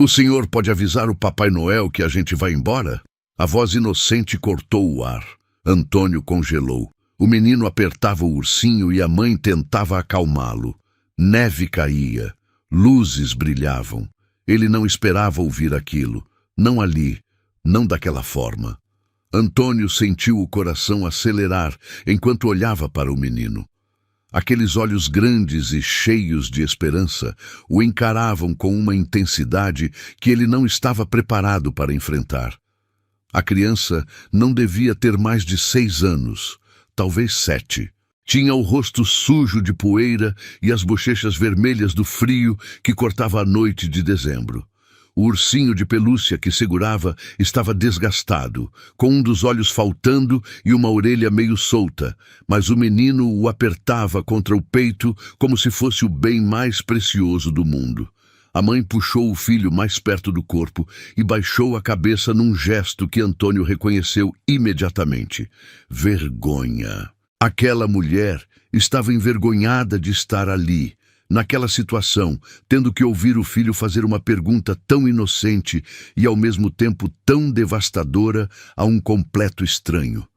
O senhor pode avisar o Papai Noel que a gente vai embora? A voz inocente cortou o ar. Antônio congelou. O menino apertava o ursinho e a mãe tentava acalmá-lo. Neve caía. Luzes brilhavam. Ele não esperava ouvir aquilo. Não ali. Não daquela forma. Antônio sentiu o coração acelerar enquanto olhava para o menino. Aqueles olhos grandes e cheios de esperança o encaravam com uma intensidade que ele não estava preparado para enfrentar. A criança não devia ter mais de 6 anos, talvez 7. Tinha o rosto sujo de poeira e as bochechas vermelhas do frio que cortava a noite de dezembro. O ursinho de pelúcia que segurava estava desgastado, com um dos olhos faltando e uma orelha meio solta, mas o menino o apertava contra o peito como se fosse o bem mais precioso do mundo. A mãe puxou o filho mais perto do corpo e baixou a cabeça num gesto que Antônio reconheceu imediatamente. Vergonha. Aquela mulher estava envergonhada de estar ali, naquela situação, tendo que ouvir o filho fazer uma pergunta tão inocente e ao mesmo tempo tão devastadora a um completo estranho.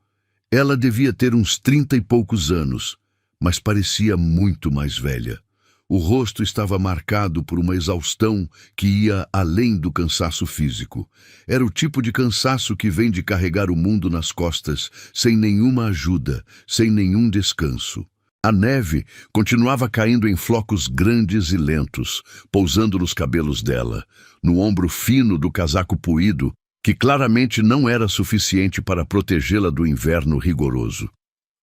Ela devia ter uns 30 e poucos anos, mas parecia muito mais velha. O rosto estava marcado por uma exaustão que ia além do cansaço físico. Era o tipo de cansaço que vem de carregar o mundo nas costas, sem nenhuma ajuda, sem nenhum descanso. A neve continuava caindo em flocos grandes e lentos, pousando nos cabelos dela, no ombro fino do casaco puído, que claramente não era suficiente para protegê-la do inverno rigoroso.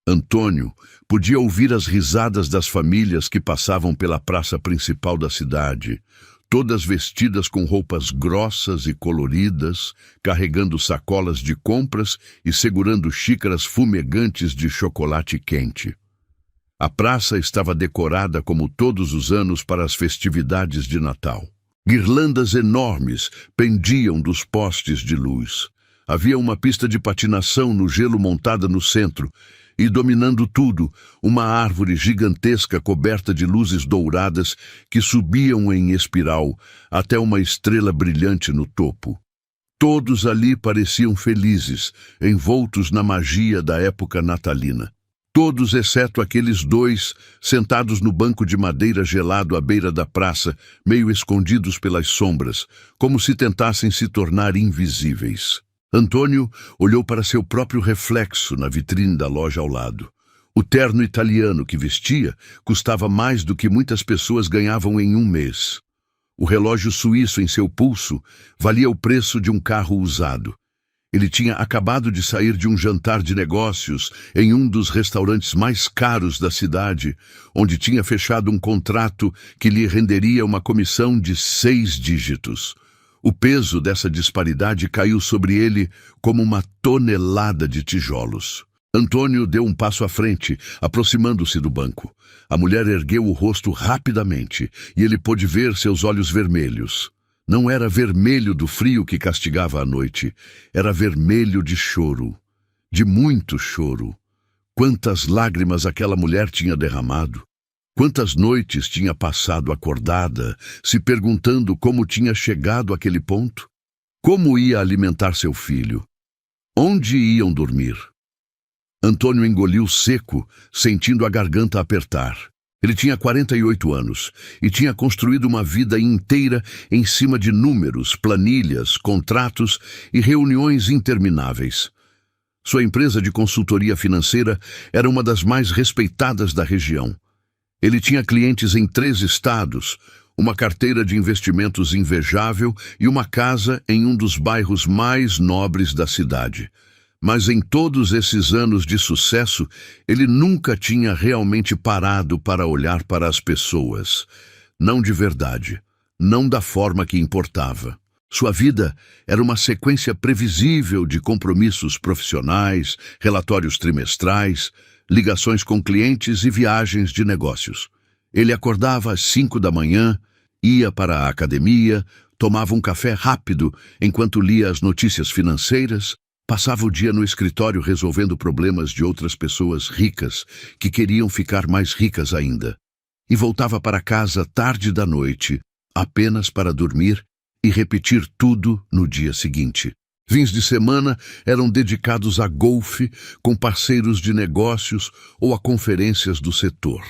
Antônio podia ouvir as risadas das famílias que passavam pela praça principal da cidade, todas vestidas com roupas grossas e coloridas, carregando sacolas de compras e segurando xícaras fumegantes de chocolate quente. A praça estava decorada como todos os anos para as festividades de Natal. Guirlandas enormes pendiam dos postes de luz. Havia uma pista de patinação no gelo montada no centro e, dominando tudo, uma árvore gigantesca coberta de luzes douradas que subiam em espiral até uma estrela brilhante no topo. Todos ali pareciam felizes, envoltos na magia da época natalina. Todos exceto aqueles 2, sentados no banco de madeira gelado à beira da praça, meio escondidos pelas sombras, como se tentassem se tornar invisíveis. Antônio olhou para seu próprio reflexo na vitrine da loja ao lado. O terno italiano que vestia custava mais do que muitas pessoas ganhavam em um mês. O relógio suíço em seu pulso valia o preço de um carro usado. Ele tinha acabado de sair de um jantar de negócios em um dos restaurantes mais caros da cidade, onde tinha fechado um contrato que lhe renderia uma comissão de 6 dígitos. O peso dessa disparidade caiu sobre ele como uma tonelada de tijolos. Antônio deu um passo à frente, aproximando-se do banco. A mulher ergueu o rosto rapidamente e ele pôde ver seus olhos vermelhos. Não era vermelho do frio que castigava a noite, era vermelho de choro, de muito choro. Quantas lágrimas aquela mulher tinha derramado! Quantas noites tinha passado acordada, se perguntando como tinha chegado àquele ponto? Como ia alimentar seu filho? Onde iam dormir? Antônio engoliu seco, sentindo a garganta apertar. Ele tinha 48 anos e tinha construído uma vida inteira em cima de números, planilhas, contratos e reuniões intermináveis. Sua empresa de consultoria financeira era uma das mais respeitadas da região. Ele tinha clientes em 3 estados, uma carteira de investimentos invejável e uma casa em um dos bairros mais nobres da cidade. Mas em todos esses anos de sucesso, ele nunca tinha realmente parado para olhar para as pessoas. Não de verdade, não da forma que importava. Sua vida era uma sequência previsível de compromissos profissionais, relatórios trimestrais, ligações com clientes e viagens de negócios. Ele acordava às 5 da manhã, ia para a academia, tomava um café rápido enquanto lia as notícias financeiras, passava o dia no escritório resolvendo problemas de outras pessoas ricas que queriam ficar mais ricas ainda. E voltava para casa tarde da noite, apenas para dormir e repetir tudo no dia seguinte. Fins de semana eram dedicados a golfe com parceiros de negócios ou a conferências do setor.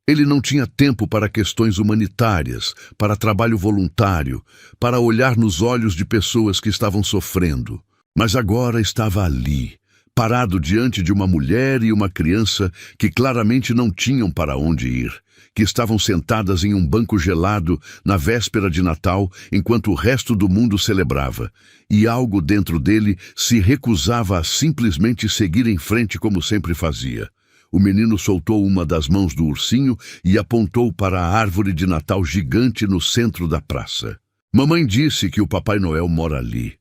Ele não tinha tempo para questões humanitárias, para trabalho voluntário, para olhar nos olhos de pessoas que estavam sofrendo. Mas agora estava ali, parado diante de uma mulher e uma criança que claramente não tinham para onde ir, que estavam sentadas em um banco gelado na véspera de Natal, enquanto o resto do mundo celebrava, e algo dentro dele se recusava a simplesmente seguir em frente como sempre fazia. O menino soltou uma das mãos do ursinho e apontou para a árvore de Natal gigante no centro da praça. Mamãe disse que o Papai Noel mora ali.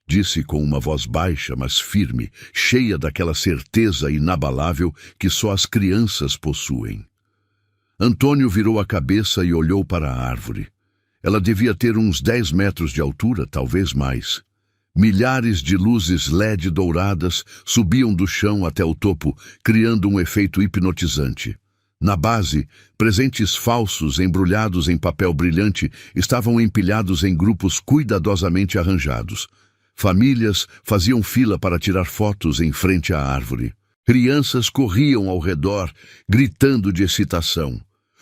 Disse com uma voz baixa, mas firme, cheia daquela certeza inabalável que só as crianças possuem. Antônio virou a cabeça e olhou para a árvore. Ela devia ter uns 10 metros de altura, talvez mais. Milhares de luzes LED douradas subiam do chão até o topo, criando um efeito hipnotizante. Na base, presentes falsos embrulhados em papel brilhante estavam empilhados em grupos cuidadosamente arranjados. Famílias faziam fila para tirar fotos em frente à árvore. Crianças corriam ao redor, gritando de excitação.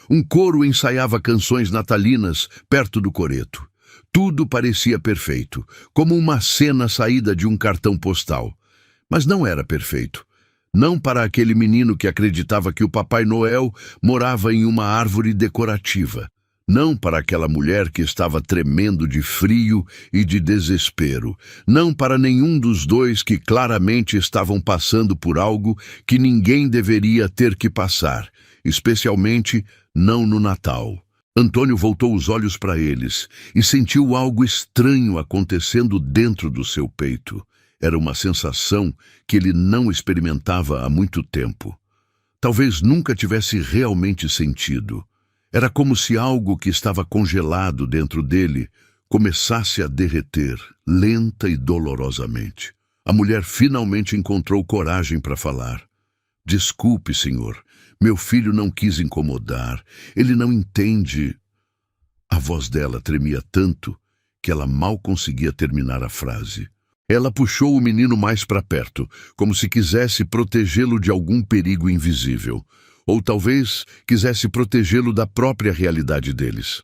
Um coro ensaiava canções natalinas perto do coreto. Tudo parecia perfeito, como uma cena saída de um cartão postal. Mas não era perfeito. Não para aquele menino que acreditava que o Papai Noel morava em uma árvore decorativa. Não para aquela mulher que estava tremendo de frio e de desespero. Não para nenhum dos dois que claramente estavam passando por algo que ninguém deveria ter que passar, especialmente não no Natal. Antônio voltou os olhos para eles e sentiu algo estranho acontecendo dentro do seu peito. Era uma sensação que ele não experimentava há muito tempo. Talvez nunca tivesse realmente sentido. Era como se algo que estava congelado dentro dele começasse a derreter, lenta e dolorosamente. A mulher finalmente encontrou coragem para falar. Desculpe, senhor. Meu filho não quis incomodar. Ele não entende. A voz dela tremia tanto que ela mal conseguia terminar a frase. Ela puxou o menino mais para perto, como se quisesse protegê-lo de algum perigo invisível. Ou talvez quisesse protegê-lo da própria realidade deles.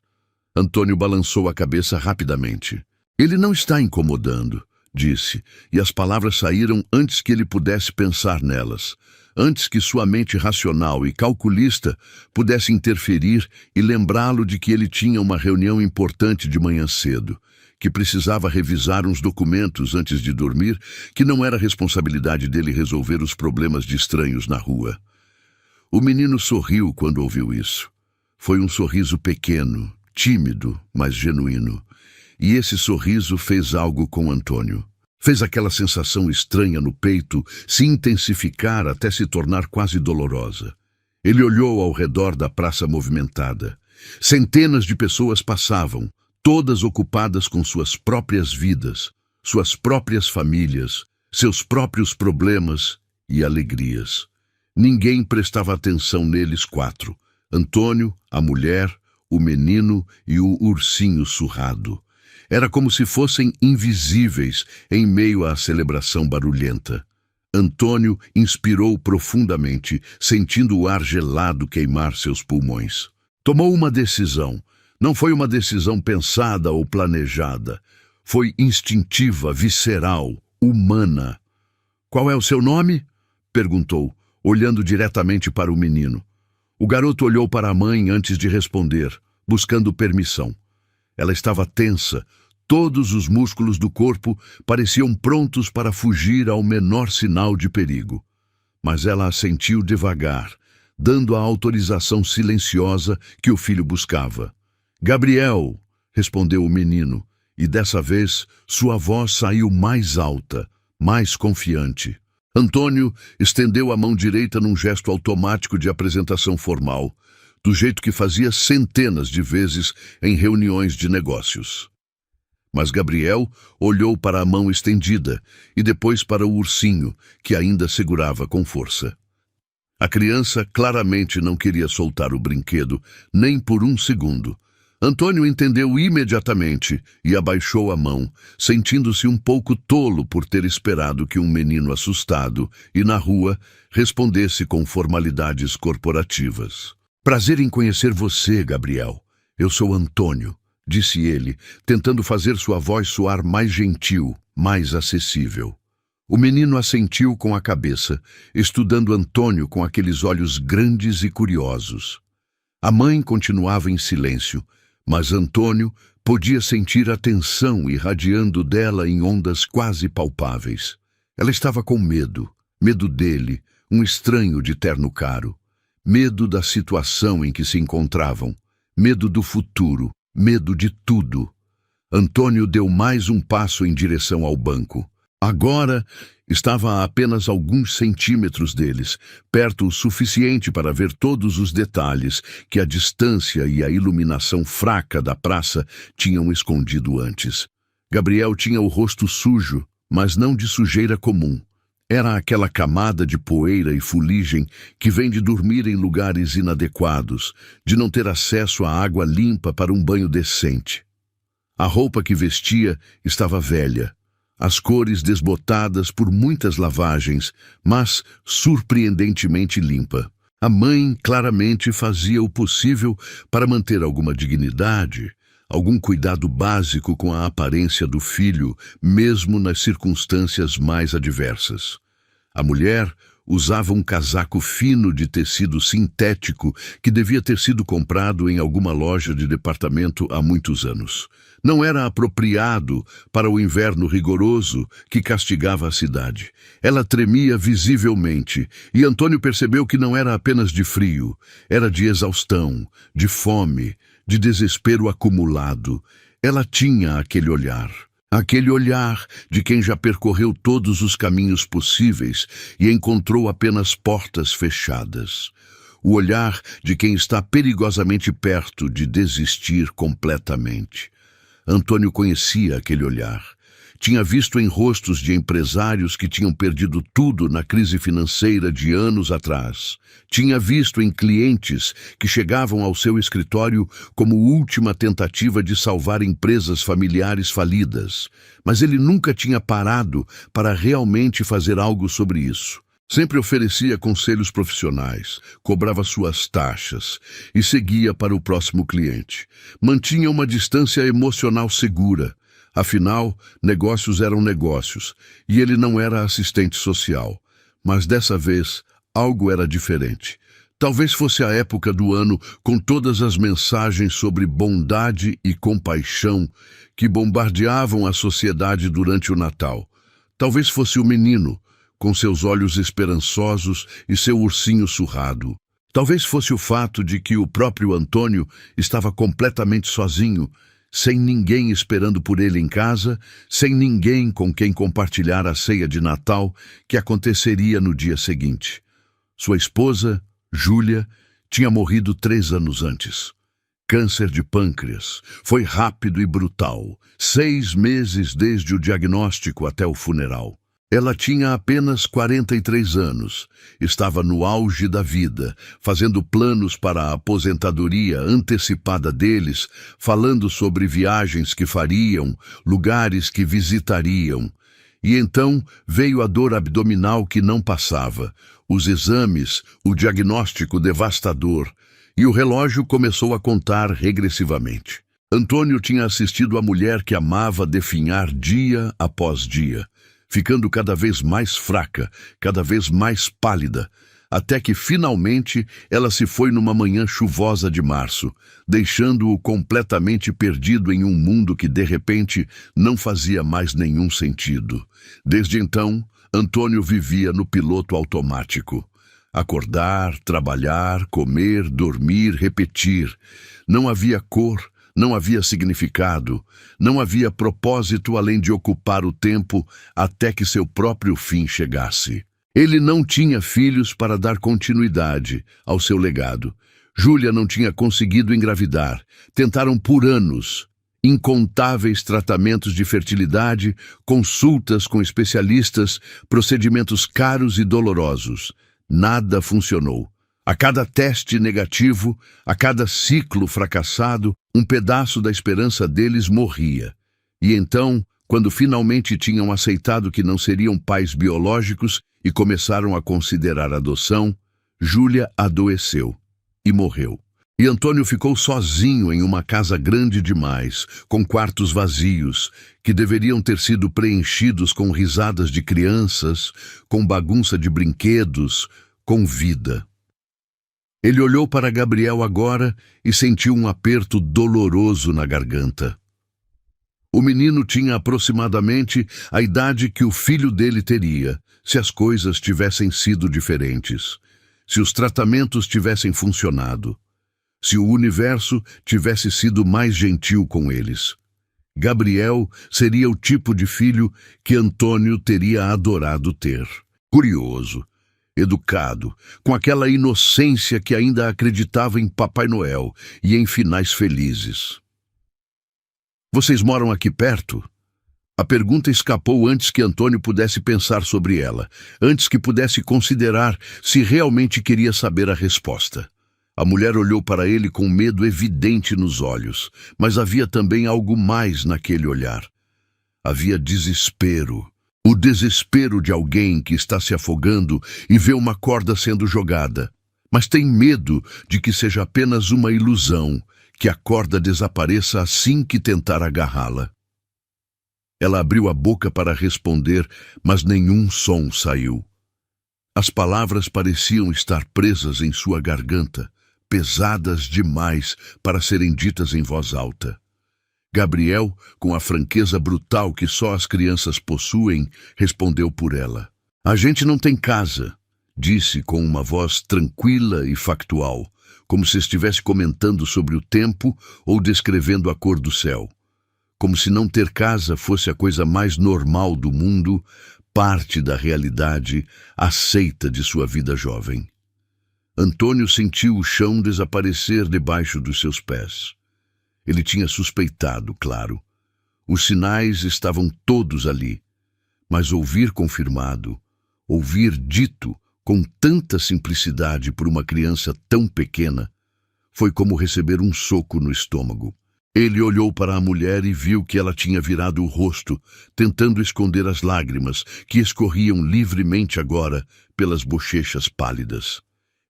Antônio balançou a cabeça rapidamente. Ele não está incomodando, disse, e as palavras saíram antes que ele pudesse pensar nelas. Antes que sua mente racional e calculista pudesse interferir e lembrá-lo de que ele tinha uma reunião importante de manhã cedo, que precisava revisar uns documentos antes de dormir, que não era responsabilidade dele resolver os problemas de estranhos na rua. O menino sorriu quando ouviu isso. Foi um sorriso pequeno, tímido, mas genuíno. E esse sorriso fez algo com Antônio. Fez aquela sensação estranha no peito se intensificar até se tornar quase dolorosa. Ele olhou ao redor da praça movimentada. Centenas de pessoas passavam, todas ocupadas com suas próprias vidas, suas próprias famílias, seus próprios problemas e alegrias. Ninguém prestava atenção neles quatro: Antônio, a mulher, o menino e o ursinho surrado. Era como se fossem invisíveis em meio à celebração barulhenta. Antônio inspirou profundamente, sentindo o ar gelado queimar seus pulmões. Tomou uma decisão. Não foi uma decisão pensada ou planejada. Foi instintiva, visceral, humana. "Qual é o seu nome?" perguntou, olhando diretamente para o menino. O garoto olhou para a mãe antes de responder, buscando permissão. Ela estava tensa. Todos os músculos do corpo pareciam prontos para fugir ao menor sinal de perigo. Mas ela assentiu devagar, dando a autorização silenciosa que o filho buscava. "Gabriel", respondeu o menino, e dessa vez sua voz saiu mais alta, mais confiante. Antônio estendeu a mão direita num gesto automático de apresentação formal, do jeito que fazia centenas de vezes em reuniões de negócios. Mas Gabriel olhou para a mão estendida e depois para o ursinho, que ainda segurava com força. A criança claramente não queria soltar o brinquedo, nem por um segundo. Antônio entendeu imediatamente e abaixou a mão, sentindo-se um pouco tolo por ter esperado que um menino assustado e na rua respondesse com formalidades corporativas. Prazer em conhecer você, Gabriel. Eu sou Antônio, disse ele, tentando fazer sua voz soar mais gentil, mais acessível. O menino assentiu com a cabeça, estudando Antônio com aqueles olhos grandes e curiosos. A mãe continuava em silêncio, mas Antônio podia sentir a tensão irradiando dela em ondas quase palpáveis. Ela estava com medo, medo dele, um estranho de terno caro, medo da situação em que se encontravam, medo do futuro, medo de tudo. Antônio deu mais um passo em direção ao banco. Agora estava a apenas alguns centímetros deles, perto o suficiente para ver todos os detalhes que a distância e a iluminação fraca da praça tinham escondido antes. Gabriel tinha o rosto sujo, mas não de sujeira comum. Era aquela camada de poeira e fuligem que vem de dormir em lugares inadequados, de não ter acesso a água limpa para um banho decente. A roupa que vestia estava velha, as cores desbotadas por muitas lavagens, mas surpreendentemente limpa. A mãe claramente fazia o possível para manter alguma dignidade, algum cuidado básico com a aparência do filho, mesmo nas circunstâncias mais adversas. A mulher usava um casaco fino de tecido sintético que devia ter sido comprado em alguma loja de departamento há muitos anos. Não era apropriado para o inverno rigoroso que castigava a cidade. Ela tremia visivelmente, e Antônio percebeu que não era apenas de frio, era de exaustão, de fome, de desespero acumulado. Ela tinha aquele olhar de quem já percorreu todos os caminhos possíveis e encontrou apenas portas fechadas. O olhar de quem está perigosamente perto de desistir completamente. Antônio conhecia aquele olhar. Tinha visto em rostos de empresários que tinham perdido tudo na crise financeira de anos atrás. Tinha visto em clientes que chegavam ao seu escritório como última tentativa de salvar empresas familiares falidas. Mas ele nunca tinha parado para realmente fazer algo sobre isso. Sempre oferecia conselhos profissionais, cobrava suas taxas e seguia para o próximo cliente. Mantinha uma distância emocional segura. Afinal, negócios eram negócios, e ele não era assistente social. Mas dessa vez, algo era diferente. Talvez fosse a época do ano com todas as mensagens sobre bondade e compaixão que bombardeavam a sociedade durante o Natal. Talvez fosse o menino, com seus olhos esperançosos e seu ursinho surrado. Talvez fosse o fato de que o próprio Antônio estava completamente sozinho, sem ninguém esperando por ele em casa, sem ninguém com quem compartilhar a ceia de Natal que aconteceria no dia seguinte. Sua esposa, Júlia, tinha morrido 3 anos antes. Câncer de pâncreas. Foi rápido e brutal. 6 meses desde o diagnóstico até o funeral. Ela tinha apenas 43 anos, estava no auge da vida, fazendo planos para a aposentadoria antecipada deles, falando sobre viagens que fariam, lugares que visitariam. E então veio a dor abdominal que não passava, os exames, o diagnóstico devastador, e o relógio começou a contar regressivamente. Antônio tinha assistido a mulher que amava definhar dia após dia, ficando cada vez mais fraca, cada vez mais pálida, até que finalmente ela se foi numa manhã chuvosa de março, deixando-o completamente perdido em um mundo que de repente não fazia mais nenhum sentido. Desde então, Antônio vivia no piloto automático. Acordar, trabalhar, comer, dormir, repetir. Não havia cor, não havia significado, não havia propósito além de ocupar o tempo até que seu próprio fim chegasse. Ele não tinha filhos para dar continuidade ao seu legado. Júlia não tinha conseguido engravidar. Tentaram por anos. Incontáveis tratamentos de fertilidade, consultas com especialistas, procedimentos caros e dolorosos. Nada funcionou. A cada teste negativo, a cada ciclo fracassado, um pedaço da esperança deles morria. E então, quando finalmente tinham aceitado que não seriam pais biológicos e começaram a considerar adoção, Júlia adoeceu e morreu. E Antônio ficou sozinho em uma casa grande demais, com quartos vazios, que deveriam ter sido preenchidos com risadas de crianças, com bagunça de brinquedos, com vida. Ele olhou para Gabriel agora e sentiu um aperto doloroso na garganta. O menino tinha aproximadamente a idade que o filho dele teria, se as coisas tivessem sido diferentes, se os tratamentos tivessem funcionado, se o universo tivesse sido mais gentil com eles. Gabriel seria o tipo de filho que Antônio teria adorado ter. Curioso, educado, com aquela inocência que ainda acreditava em Papai Noel e em finais felizes. Vocês moram aqui perto? A pergunta escapou antes que Antônio pudesse pensar sobre ela, antes que pudesse considerar se realmente queria saber a resposta. A mulher olhou para ele com medo evidente nos olhos, mas havia também algo mais naquele olhar. Havia desespero. O desespero de alguém que está se afogando e vê uma corda sendo jogada, mas tem medo de que seja apenas uma ilusão, que a corda desapareça assim que tentar agarrá-la. Ela abriu a boca para responder, mas nenhum som saiu. As palavras pareciam estar presas em sua garganta, pesadas demais para serem ditas em voz alta. Gabriel, com a franqueza brutal que só as crianças possuem, respondeu por ela. A gente não tem casa, disse com uma voz tranquila e factual, como se estivesse comentando sobre o tempo ou descrevendo a cor do céu. Como se não ter casa fosse a coisa mais normal do mundo, parte da realidade aceita de sua vida jovem. Antônio sentiu o chão desaparecer debaixo dos seus pés. Ele tinha suspeitado, claro. Os sinais estavam todos ali. Mas ouvir confirmado, ouvir dito com tanta simplicidade por uma criança tão pequena, foi como receber um soco no estômago. Ele olhou para a mulher e viu que ela tinha virado o rosto, tentando esconder as lágrimas que escorriam livremente agora pelas bochechas pálidas.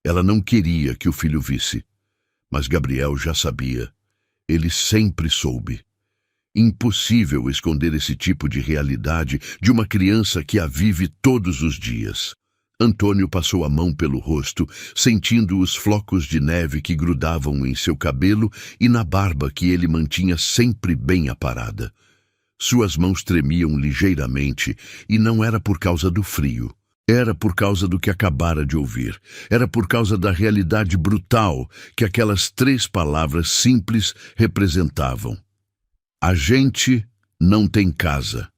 Ela não queria que o filho visse, mas Gabriel já sabia. Ele sempre soube. Impossível esconder esse tipo de realidade de uma criança que a vive todos os dias. Antônio passou a mão pelo rosto, sentindo os flocos de neve que grudavam em seu cabelo e na barba que ele mantinha sempre bem aparada. Suas mãos tremiam ligeiramente e não era por causa do frio. Era por causa do que acabara de ouvir. Era por causa da realidade brutal que aquelas 3 palavras simples representavam. A gente não tem casa.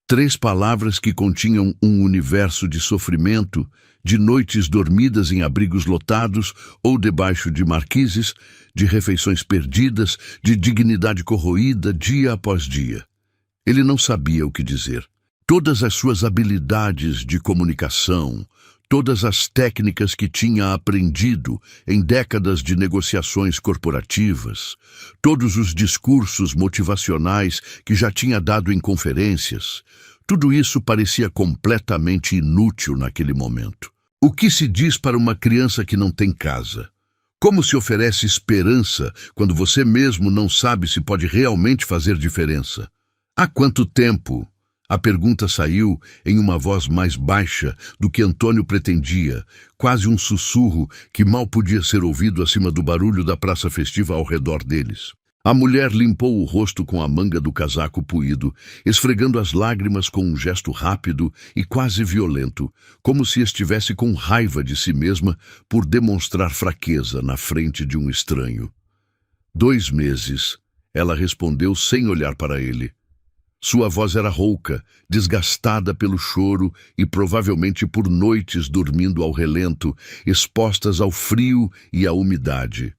3 palavras que continham um universo de sofrimento, de noites dormidas em abrigos lotados ou debaixo de marquises, de refeições perdidas, de dignidade corroída dia após dia. Ele não sabia o que dizer. Todas as suas habilidades de comunicação, todas as técnicas que tinha aprendido em décadas de negociações corporativas, todos os discursos motivacionais que já tinha dado em conferências, tudo isso parecia completamente inútil naquele momento. O que se diz para uma criança que não tem casa? Como se oferece esperança quando você mesmo não sabe se pode realmente fazer diferença? Há quanto tempo? A pergunta saiu em uma voz mais baixa do que Antônio pretendia, quase um sussurro que mal podia ser ouvido acima do barulho da praça festiva ao redor deles. A mulher limpou o rosto com a manga do casaco puído, esfregando as lágrimas com um gesto rápido e quase violento, como se estivesse com raiva de si mesma por demonstrar fraqueza na frente de um estranho. 2 meses, ela respondeu sem olhar para ele. Sua voz era rouca, desgastada pelo choro e provavelmente por noites dormindo ao relento, expostas ao frio e à umidade.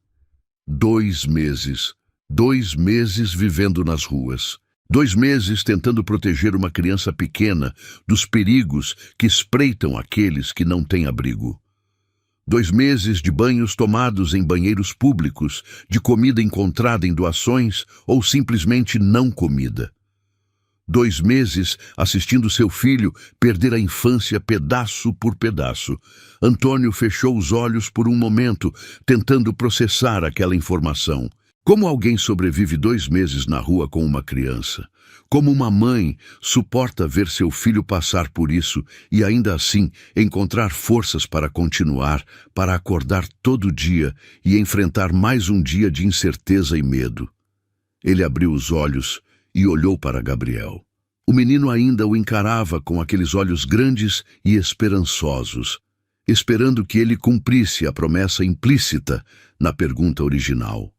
2 meses. 2 meses vivendo nas ruas. 2 meses tentando proteger uma criança pequena dos perigos que espreitam aqueles que não têm abrigo. 2 meses de banhos tomados em banheiros públicos, de comida encontrada em doações ou simplesmente não comida. 2 meses assistindo seu filho perder a infância pedaço por pedaço. Antônio fechou os olhos por um momento, tentando processar aquela informação. Como alguém sobrevive 2 meses na rua com uma criança? Como uma mãe suporta ver seu filho passar por isso e ainda assim encontrar forças para continuar, para acordar todo dia e enfrentar mais um dia de incerteza e medo? Ele abriu os olhos e olhou para Gabriel. O menino ainda o encarava com aqueles olhos grandes e esperançosos, esperando que ele cumprisse a promessa implícita na pergunta original.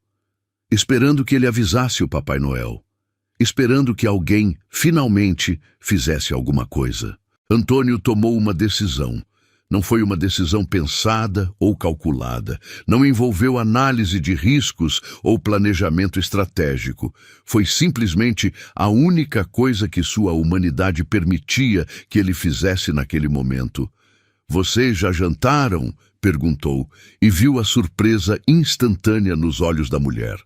Esperando que ele avisasse o Papai Noel. Esperando que alguém, finalmente, fizesse alguma coisa. Antônio tomou uma decisão. Não foi uma decisão pensada ou calculada. Não envolveu análise de riscos ou planejamento estratégico. Foi simplesmente a única coisa que sua humanidade permitia que ele fizesse naquele momento. "Vocês já jantaram?" perguntou, e viu a surpresa instantânea nos olhos da mulher.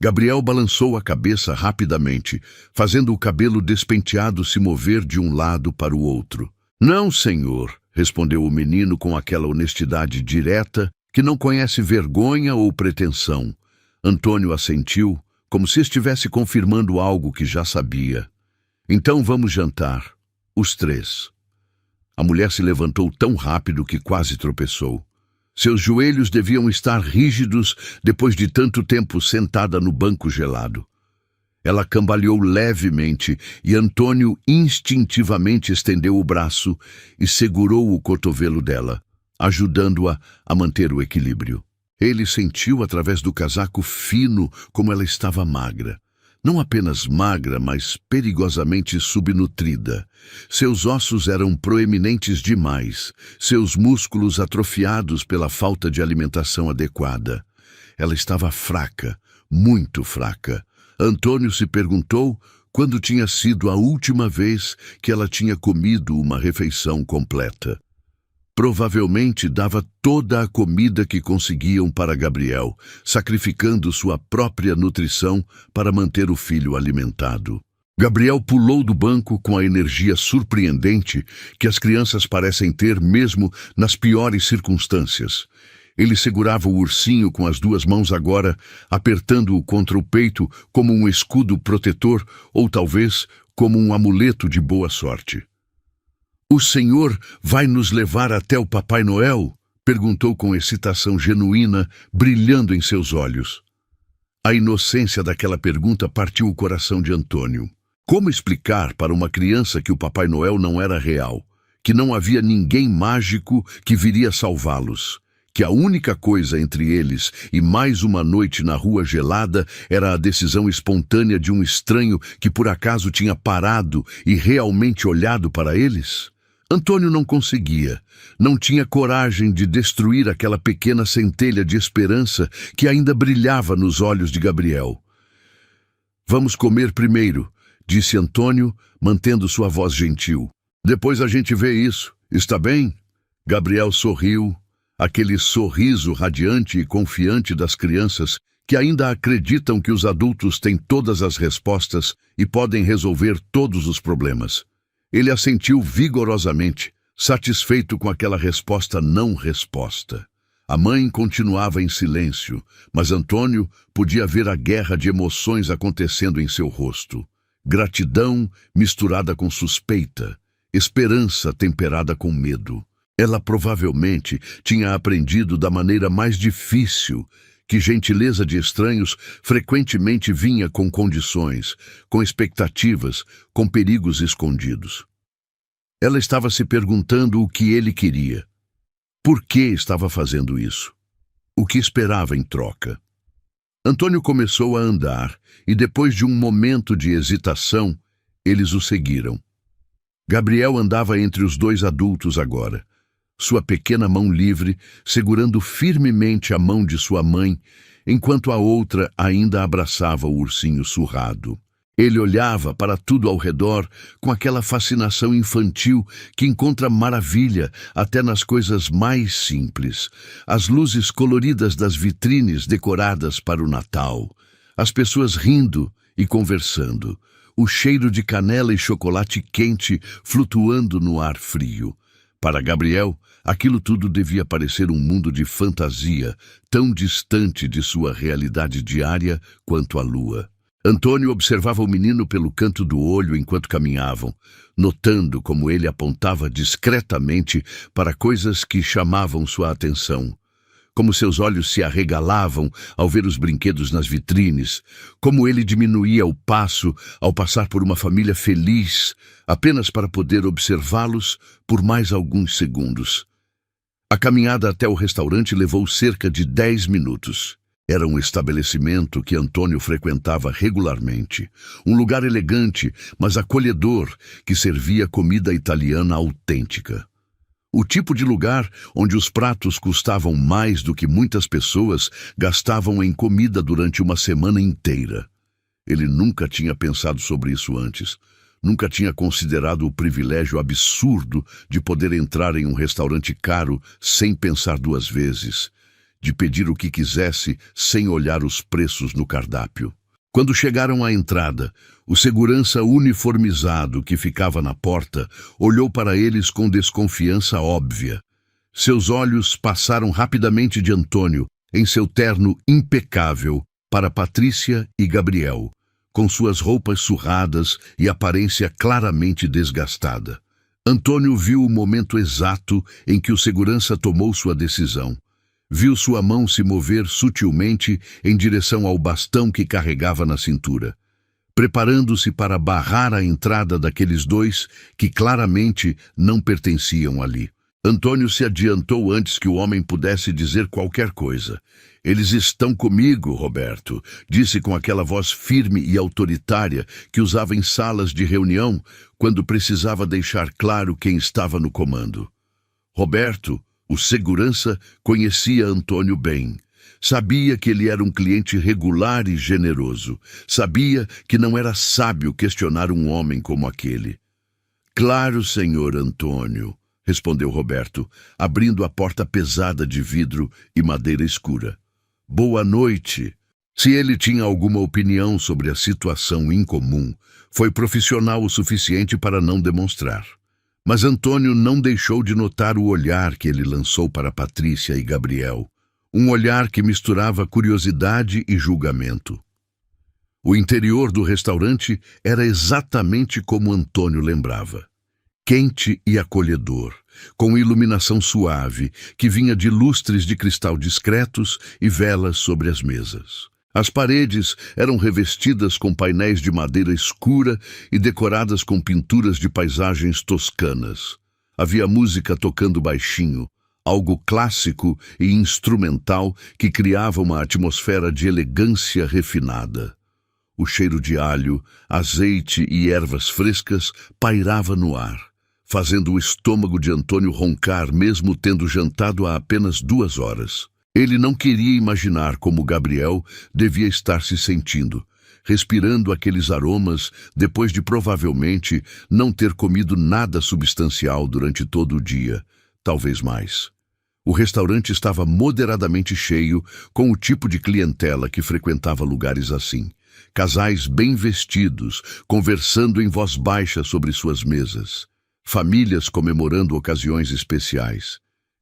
Gabriel balançou a cabeça rapidamente, fazendo o cabelo despenteado se mover de um lado para o outro. "Não, senhor", respondeu o menino com aquela honestidade direta que não conhece vergonha ou pretensão. Antônio assentiu, como se estivesse confirmando algo que já sabia. "Então vamos jantar, os 3. A mulher se levantou tão rápido que quase tropeçou. Seus joelhos deviam estar rígidos depois de tanto tempo sentada no banco gelado. Ela cambaleou levemente e Antônio instintivamente estendeu o braço e segurou o cotovelo dela, ajudando-a a manter o equilíbrio. Ele sentiu através do casaco fino como ela estava magra. Não apenas magra, mas perigosamente subnutrida. Seus ossos eram proeminentes demais, seus músculos atrofiados pela falta de alimentação adequada. Ela estava fraca, muito fraca. Antônio se perguntou quando tinha sido a última vez que ela tinha comido uma refeição completa. Provavelmente dava toda a comida que conseguiam para Gabriel, sacrificando sua própria nutrição para manter o filho alimentado. Gabriel pulou do banco com a energia surpreendente que as crianças parecem ter mesmo nas piores circunstâncias. Ele segurava o ursinho com as 2 mãos agora, apertando-o contra o peito como um escudo protetor ou talvez como um amuleto de boa sorte. "O senhor vai nos levar até o Papai Noel?" perguntou com excitação genuína, brilhando em seus olhos. A inocência daquela pergunta partiu o coração de Antônio. Como explicar para uma criança que o Papai Noel não era real, que não havia ninguém mágico que viria salvá-los, que a única coisa entre eles e mais uma noite na rua gelada era a decisão espontânea de um estranho que por acaso tinha parado e realmente olhado para eles? Antônio não conseguia, não tinha coragem de destruir aquela pequena centelha de esperança que ainda brilhava nos olhos de Gabriel. "Vamos comer primeiro", disse Antônio, mantendo sua voz gentil. "Depois a gente vê isso, está bem?" Gabriel sorriu, aquele sorriso radiante e confiante das crianças que ainda acreditam que os adultos têm todas as respostas e podem resolver todos os problemas. Ele assentiu vigorosamente, satisfeito com aquela resposta não resposta. A mãe continuava em silêncio, mas Antônio podia ver a guerra de emoções acontecendo em seu rosto. Gratidão misturada com suspeita, esperança temperada com medo. Ela provavelmente tinha aprendido da maneira mais difícil que gentileza de estranhos frequentemente vinha com condições, com expectativas, com perigos escondidos. Ela estava se perguntando o que ele queria. Por que estava fazendo isso? O que esperava em troca? Antônio começou a andar e depois de um momento de hesitação, eles o seguiram. Gabriel andava entre os 2 adultos agora, sua pequena mão livre, segurando firmemente a mão de sua mãe, enquanto a outra ainda abraçava o ursinho surrado. Ele olhava para tudo ao redor com aquela fascinação infantil que encontra maravilha até nas coisas mais simples. As luzes coloridas das vitrines decoradas para o Natal, as pessoas rindo e conversando, o cheiro de canela e chocolate quente flutuando no ar frio. Para Gabriel, aquilo tudo devia parecer um mundo de fantasia, tão distante de sua realidade diária quanto a lua. Antônio observava o menino pelo canto do olho enquanto caminhavam, notando como ele apontava discretamente para coisas que chamavam sua atenção. Como seus olhos se arregalavam ao ver os brinquedos nas vitrines, como ele diminuía o passo ao passar por uma família feliz, apenas para poder observá-los por mais alguns segundos. A caminhada até o restaurante levou cerca de 10 minutos. Era um estabelecimento que Antônio frequentava regularmente, um lugar elegante, mas acolhedor, que servia comida italiana autêntica. O tipo de lugar onde os pratos custavam mais do que muitas pessoas gastavam em comida durante uma semana inteira. Ele nunca tinha pensado sobre isso antes. Nunca tinha considerado o privilégio absurdo de poder entrar em um restaurante caro sem pensar duas vezes, de pedir o que quisesse sem olhar os preços no cardápio. Quando chegaram à entrada, o segurança uniformizado que ficava na porta olhou para eles com desconfiança óbvia. Seus olhos passaram rapidamente de Antônio, em seu terno impecável, para Patrícia e Gabriel, com suas roupas surradas e aparência claramente desgastada. Antônio viu o momento exato em que o segurança tomou sua decisão. Viu sua mão se mover sutilmente em direção ao bastão que carregava na cintura, preparando-se para barrar a entrada daqueles dois que claramente não pertenciam ali. Antônio se adiantou antes que o homem pudesse dizer qualquer coisa. "Eles estão comigo, Roberto", disse com aquela voz firme e autoritária que usava em salas de reunião quando precisava deixar claro quem estava no comando. Roberto, o segurança, conhecia Antônio bem. Sabia que ele era um cliente regular e generoso. Sabia que não era sábio questionar um homem como aquele. "Claro, senhor Antônio", respondeu Roberto, abrindo a porta pesada de vidro e madeira escura. "Boa noite." Se ele tinha alguma opinião sobre a situação incomum, foi profissional o suficiente para não demonstrar. Mas Antônio não deixou de notar o olhar que ele lançou para Patrícia e Gabriel, um olhar que misturava curiosidade e julgamento. O interior do restaurante era exatamente como Antônio lembrava. Quente e acolhedor, com iluminação suave que vinha de lustres de cristal discretos e velas sobre as mesas. As paredes eram revestidas com painéis de madeira escura e decoradas com pinturas de paisagens toscanas. Havia música tocando baixinho, algo clássico e instrumental que criava uma atmosfera de elegância refinada. O cheiro de alho, azeite e ervas frescas pairava no ar, fazendo o estômago de Antônio roncar mesmo tendo jantado há apenas 2 horas. Ele não queria imaginar como Gabriel devia estar se sentindo, respirando aqueles aromas depois de provavelmente não ter comido nada substancial durante todo o dia, talvez mais. O restaurante estava moderadamente cheio, com o tipo de clientela que frequentava lugares assim. Casais bem vestidos, conversando em voz baixa sobre suas mesas. Famílias comemorando ocasiões especiais.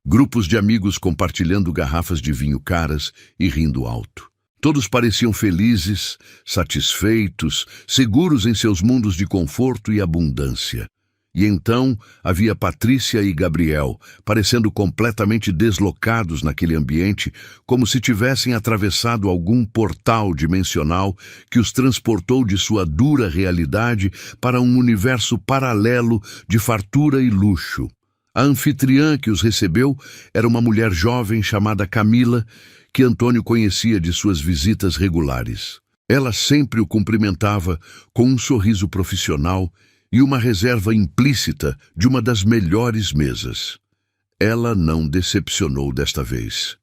Grupos de amigos compartilhando garrafas de vinho caras e rindo alto. Todos pareciam felizes, satisfeitos, seguros em seus mundos de conforto e abundância. E então havia Patrícia e Gabriel, parecendo completamente deslocados naquele ambiente, como se tivessem atravessado algum portal dimensional que os transportou de sua dura realidade para um universo paralelo de fartura e luxo. A anfitriã que os recebeu era uma mulher jovem chamada Camila, que Antônio conhecia de suas visitas regulares. Ela sempre o cumprimentava com um sorriso profissional e uma reserva implícita de uma das melhores mesas. Ela não decepcionou desta vez.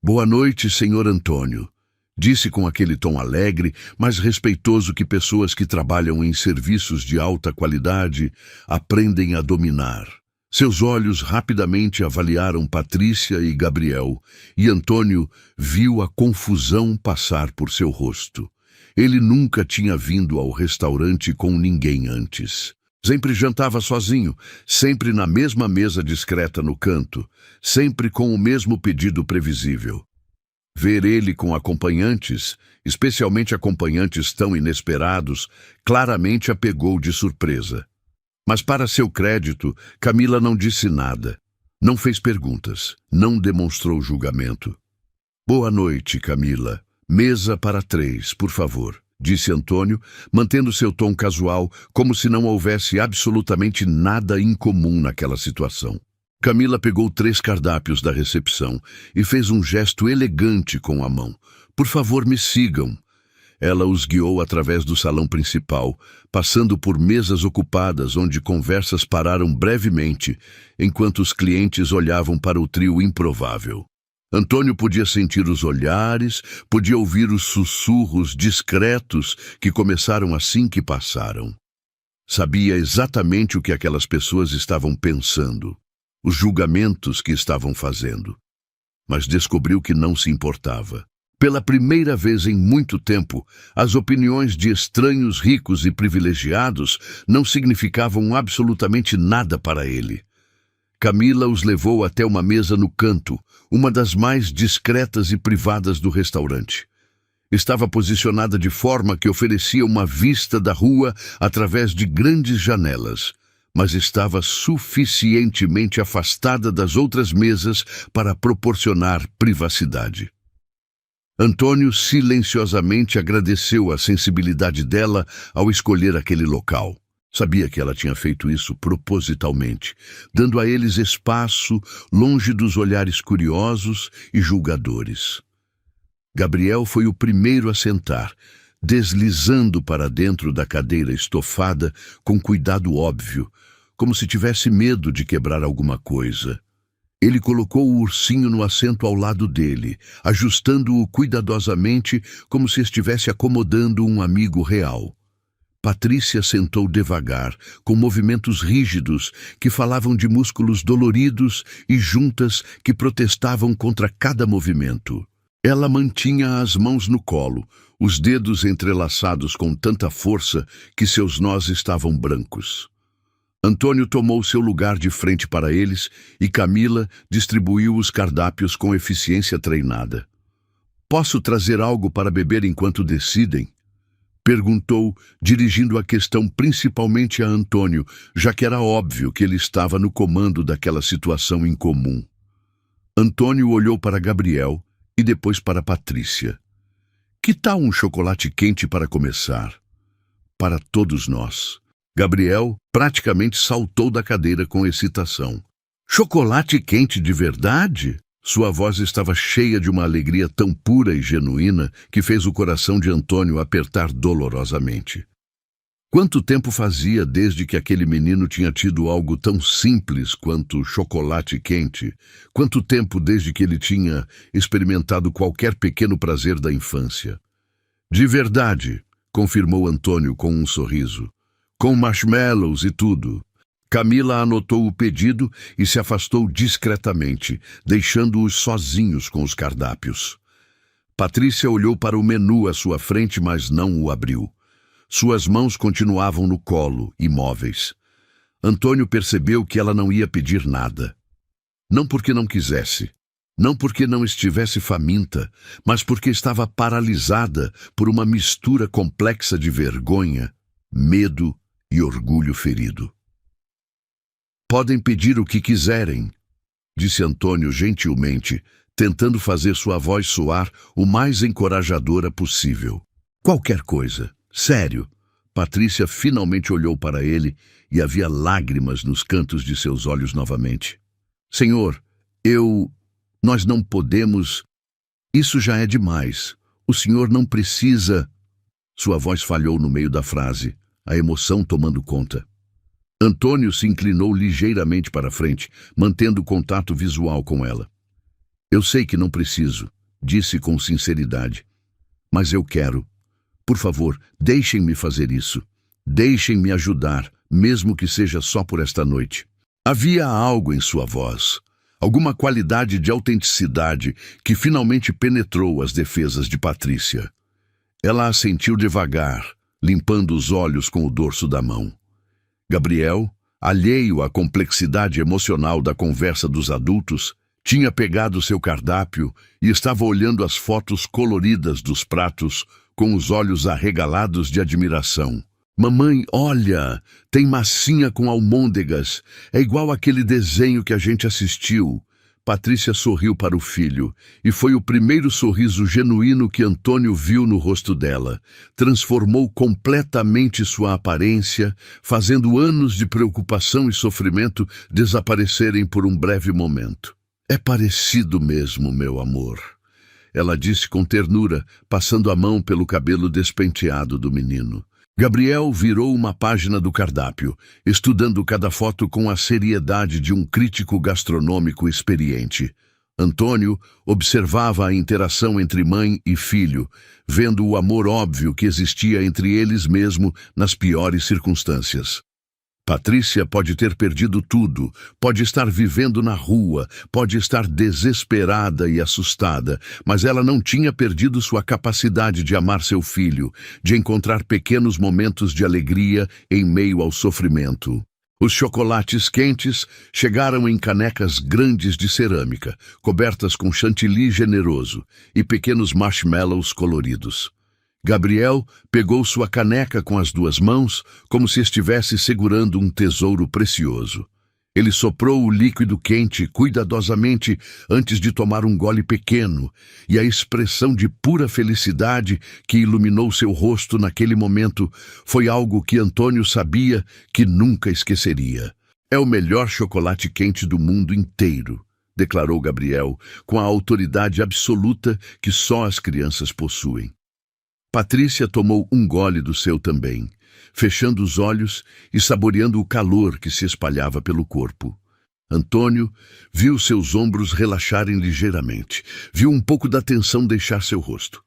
"Boa noite, senhor Antônio", Disse com aquele tom alegre, mas respeitoso que pessoas que trabalham em serviços de alta qualidade aprendem a dominar. Seus olhos rapidamente avaliaram Patrícia e Gabriel, e Antônio viu a confusão passar por seu rosto. Ele nunca tinha vindo ao restaurante com ninguém antes. Sempre jantava sozinho, sempre na mesma mesa discreta no canto, sempre com o mesmo pedido previsível. Ver ele com acompanhantes, especialmente acompanhantes tão inesperados, claramente a pegou de surpresa. Mas, para seu crédito, Camila não disse nada. Não fez perguntas, não demonstrou julgamento. "Boa noite, Camila. Mesa para 3, por favor", disse Antônio, mantendo seu tom casual, como se não houvesse absolutamente nada incomum naquela situação. Camila pegou 3 cardápios da recepção e fez um gesto elegante com a mão. "Por favor, me sigam." Ela os guiou através do salão principal, passando por mesas ocupadas onde conversas pararam brevemente, enquanto os clientes olhavam para o trio improvável. Antônio podia sentir os olhares, podia ouvir os sussurros discretos que começaram assim que passaram. Sabia exatamente o que aquelas pessoas estavam pensando, os julgamentos que estavam fazendo. Mas descobriu que não se importava. Pela primeira vez em muito tempo, as opiniões de estranhos ricos e privilegiados não significavam absolutamente nada para ele. Camila os levou até uma mesa no canto, uma das mais discretas e privadas do restaurante. Estava posicionada de forma que oferecia uma vista da rua através de grandes janelas, mas estava suficientemente afastada das outras mesas para proporcionar privacidade. Antônio silenciosamente agradeceu a sensibilidade dela ao escolher aquele local. Sabia que ela tinha feito isso propositalmente, dando a eles espaço longe dos olhares curiosos e julgadores. Gabriel foi o primeiro a sentar, deslizando para dentro da cadeira estofada com cuidado óbvio, como se tivesse medo de quebrar alguma coisa. Ele colocou o ursinho no assento ao lado dele, ajustando-o cuidadosamente como se estivesse acomodando um amigo real. Patrícia sentou devagar, com movimentos rígidos que falavam de músculos doloridos e juntas que protestavam contra cada movimento. Ela mantinha as mãos no colo, os dedos entrelaçados com tanta força que seus nós estavam brancos. Antônio tomou seu lugar de frente para eles e Camila distribuiu os cardápios com eficiência treinada. "Posso trazer algo para beber enquanto decidem?" perguntou, dirigindo a questão principalmente a Antônio, já que era óbvio que ele estava no comando daquela situação incomum. Antônio olhou para Gabriel e depois para Patrícia. "Que tal um chocolate quente para começar?" "Para todos nós." Gabriel praticamente saltou da cadeira com excitação. "Chocolate quente de verdade?" Sua voz estava cheia de uma alegria tão pura e genuína que fez o coração de Antônio apertar dolorosamente. Quanto tempo fazia desde que aquele menino tinha tido algo tão simples quanto chocolate quente? Quanto tempo desde que ele tinha experimentado qualquer pequeno prazer da infância? "De verdade", confirmou Antônio com um sorriso. "Com marshmallows e tudo." Camila anotou o pedido e se afastou discretamente, deixando-os sozinhos com os cardápios. Patrícia olhou para o menu à sua frente, mas não o abriu. Suas mãos continuavam no colo, imóveis. Antônio percebeu que ela não ia pedir nada. Não porque não quisesse, não porque não estivesse faminta, mas porque estava paralisada por uma mistura complexa de vergonha, medo e orgulho ferido. "Podem pedir o que quiserem", disse Antônio gentilmente, tentando fazer sua voz soar o mais encorajadora possível. "Qualquer coisa. Sério." Patrícia finalmente olhou para ele e havia lágrimas nos cantos de seus olhos novamente. "Senhor, nós não podemos... Isso já é demais. O senhor não precisa..." Sua voz falhou no meio da frase, a emoção tomando conta. Antônio se inclinou ligeiramente para frente, mantendo contato visual com ela. "Eu sei que não preciso", disse com sinceridade. Mas eu quero. Por favor, deixem-me fazer isso. Deixem-me ajudar, mesmo que seja só por esta noite. Havia algo em sua voz, alguma qualidade de autenticidade que finalmente penetrou as defesas de Patrícia. Ela assentiu devagar, limpando os olhos com o dorso da mão. Gabriel, alheio à complexidade emocional da conversa dos adultos, tinha pegado seu cardápio e estava olhando as fotos coloridas dos pratos com os olhos arregalados de admiração. Mamãe, olha, tem massinha com almôndegas. É igual aquele desenho que a gente assistiu. Patrícia sorriu para o filho, e foi o primeiro sorriso genuíno que Antônio viu no rosto dela. Transformou completamente sua aparência, fazendo anos de preocupação e sofrimento desaparecerem por um breve momento. É parecido mesmo, meu amor, ela disse com ternura, passando a mão pelo cabelo despenteado do menino. Gabriel virou uma página do cardápio, estudando cada foto com a seriedade de um crítico gastronômico experiente. Antônio observava a interação entre mãe e filho, vendo o amor óbvio que existia entre eles mesmo nas piores circunstâncias. Patrícia pode ter perdido tudo, pode estar vivendo na rua, pode estar desesperada e assustada, mas ela não tinha perdido sua capacidade de amar seu filho, de encontrar pequenos momentos de alegria em meio ao sofrimento. Os chocolates quentes chegaram em canecas grandes de cerâmica, cobertas com chantilly generoso e pequenos marshmallows coloridos. Gabriel pegou sua caneca com as duas mãos, como se estivesse segurando um tesouro precioso. Ele soprou o líquido quente cuidadosamente antes de tomar um gole pequeno, e a expressão de pura felicidade que iluminou seu rosto naquele momento foi algo que Antônio sabia que nunca esqueceria. É o melhor chocolate quente do mundo inteiro, declarou Gabriel, com a autoridade absoluta que só as crianças possuem. Patrícia tomou um gole do seu também, fechando os olhos e saboreando o calor que se espalhava pelo corpo. Antônio viu seus ombros relaxarem ligeiramente, viu um pouco da tensão deixar seu rosto.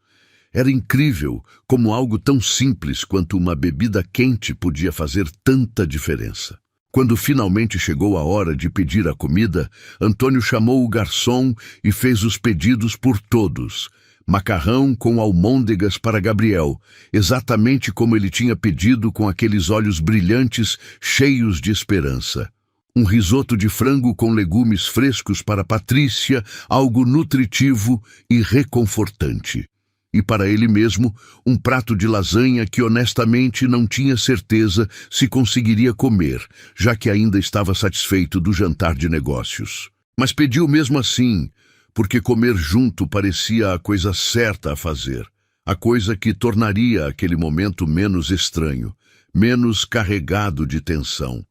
Era incrível como algo tão simples quanto uma bebida quente podia fazer tanta diferença. Quando finalmente chegou a hora de pedir a comida, Antônio chamou o garçom e fez os pedidos por todos. Macarrão com almôndegas para Gabriel, exatamente como ele tinha pedido, com aqueles olhos brilhantes, cheios de esperança. Um risoto de frango com legumes frescos para Patrícia, algo nutritivo e reconfortante. E para ele mesmo, um prato de lasanha que honestamente não tinha certeza se conseguiria comer, já que ainda estava satisfeito do jantar de negócios. Mas pediu mesmo assim, porque comer junto parecia a coisa certa a fazer, a coisa que tornaria aquele momento menos estranho, menos carregado de tensão.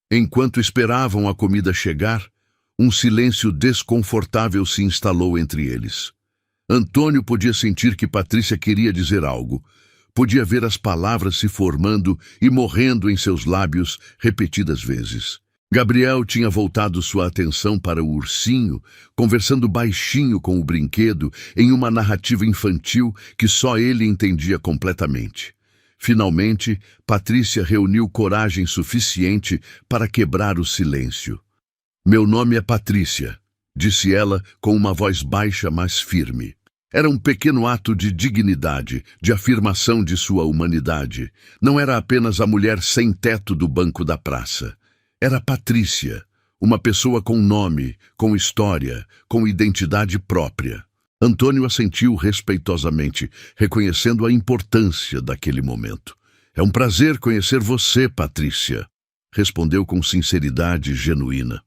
Enquanto esperavam a comida chegar, um silêncio desconfortável se instalou entre eles. Antônio podia sentir que Patrícia queria dizer algo, podia ver as palavras se formando e morrendo em seus lábios repetidas vezes. Gabriel tinha voltado sua atenção para o ursinho, conversando baixinho com o brinquedo em uma narrativa infantil que só ele entendia completamente. Finalmente, Patrícia reuniu coragem suficiente para quebrar o silêncio. "Meu nome é Patrícia", disse ela com uma voz baixa, mas firme. Era um pequeno ato de dignidade, de afirmação de sua humanidade. Não era apenas a mulher sem teto do banco da praça. Era Patrícia, uma pessoa com nome, com história, com identidade própria. Antônio assentiu respeitosamente, reconhecendo a importância daquele momento. "É um prazer conhecer você, Patrícia", respondeu com sinceridade genuína.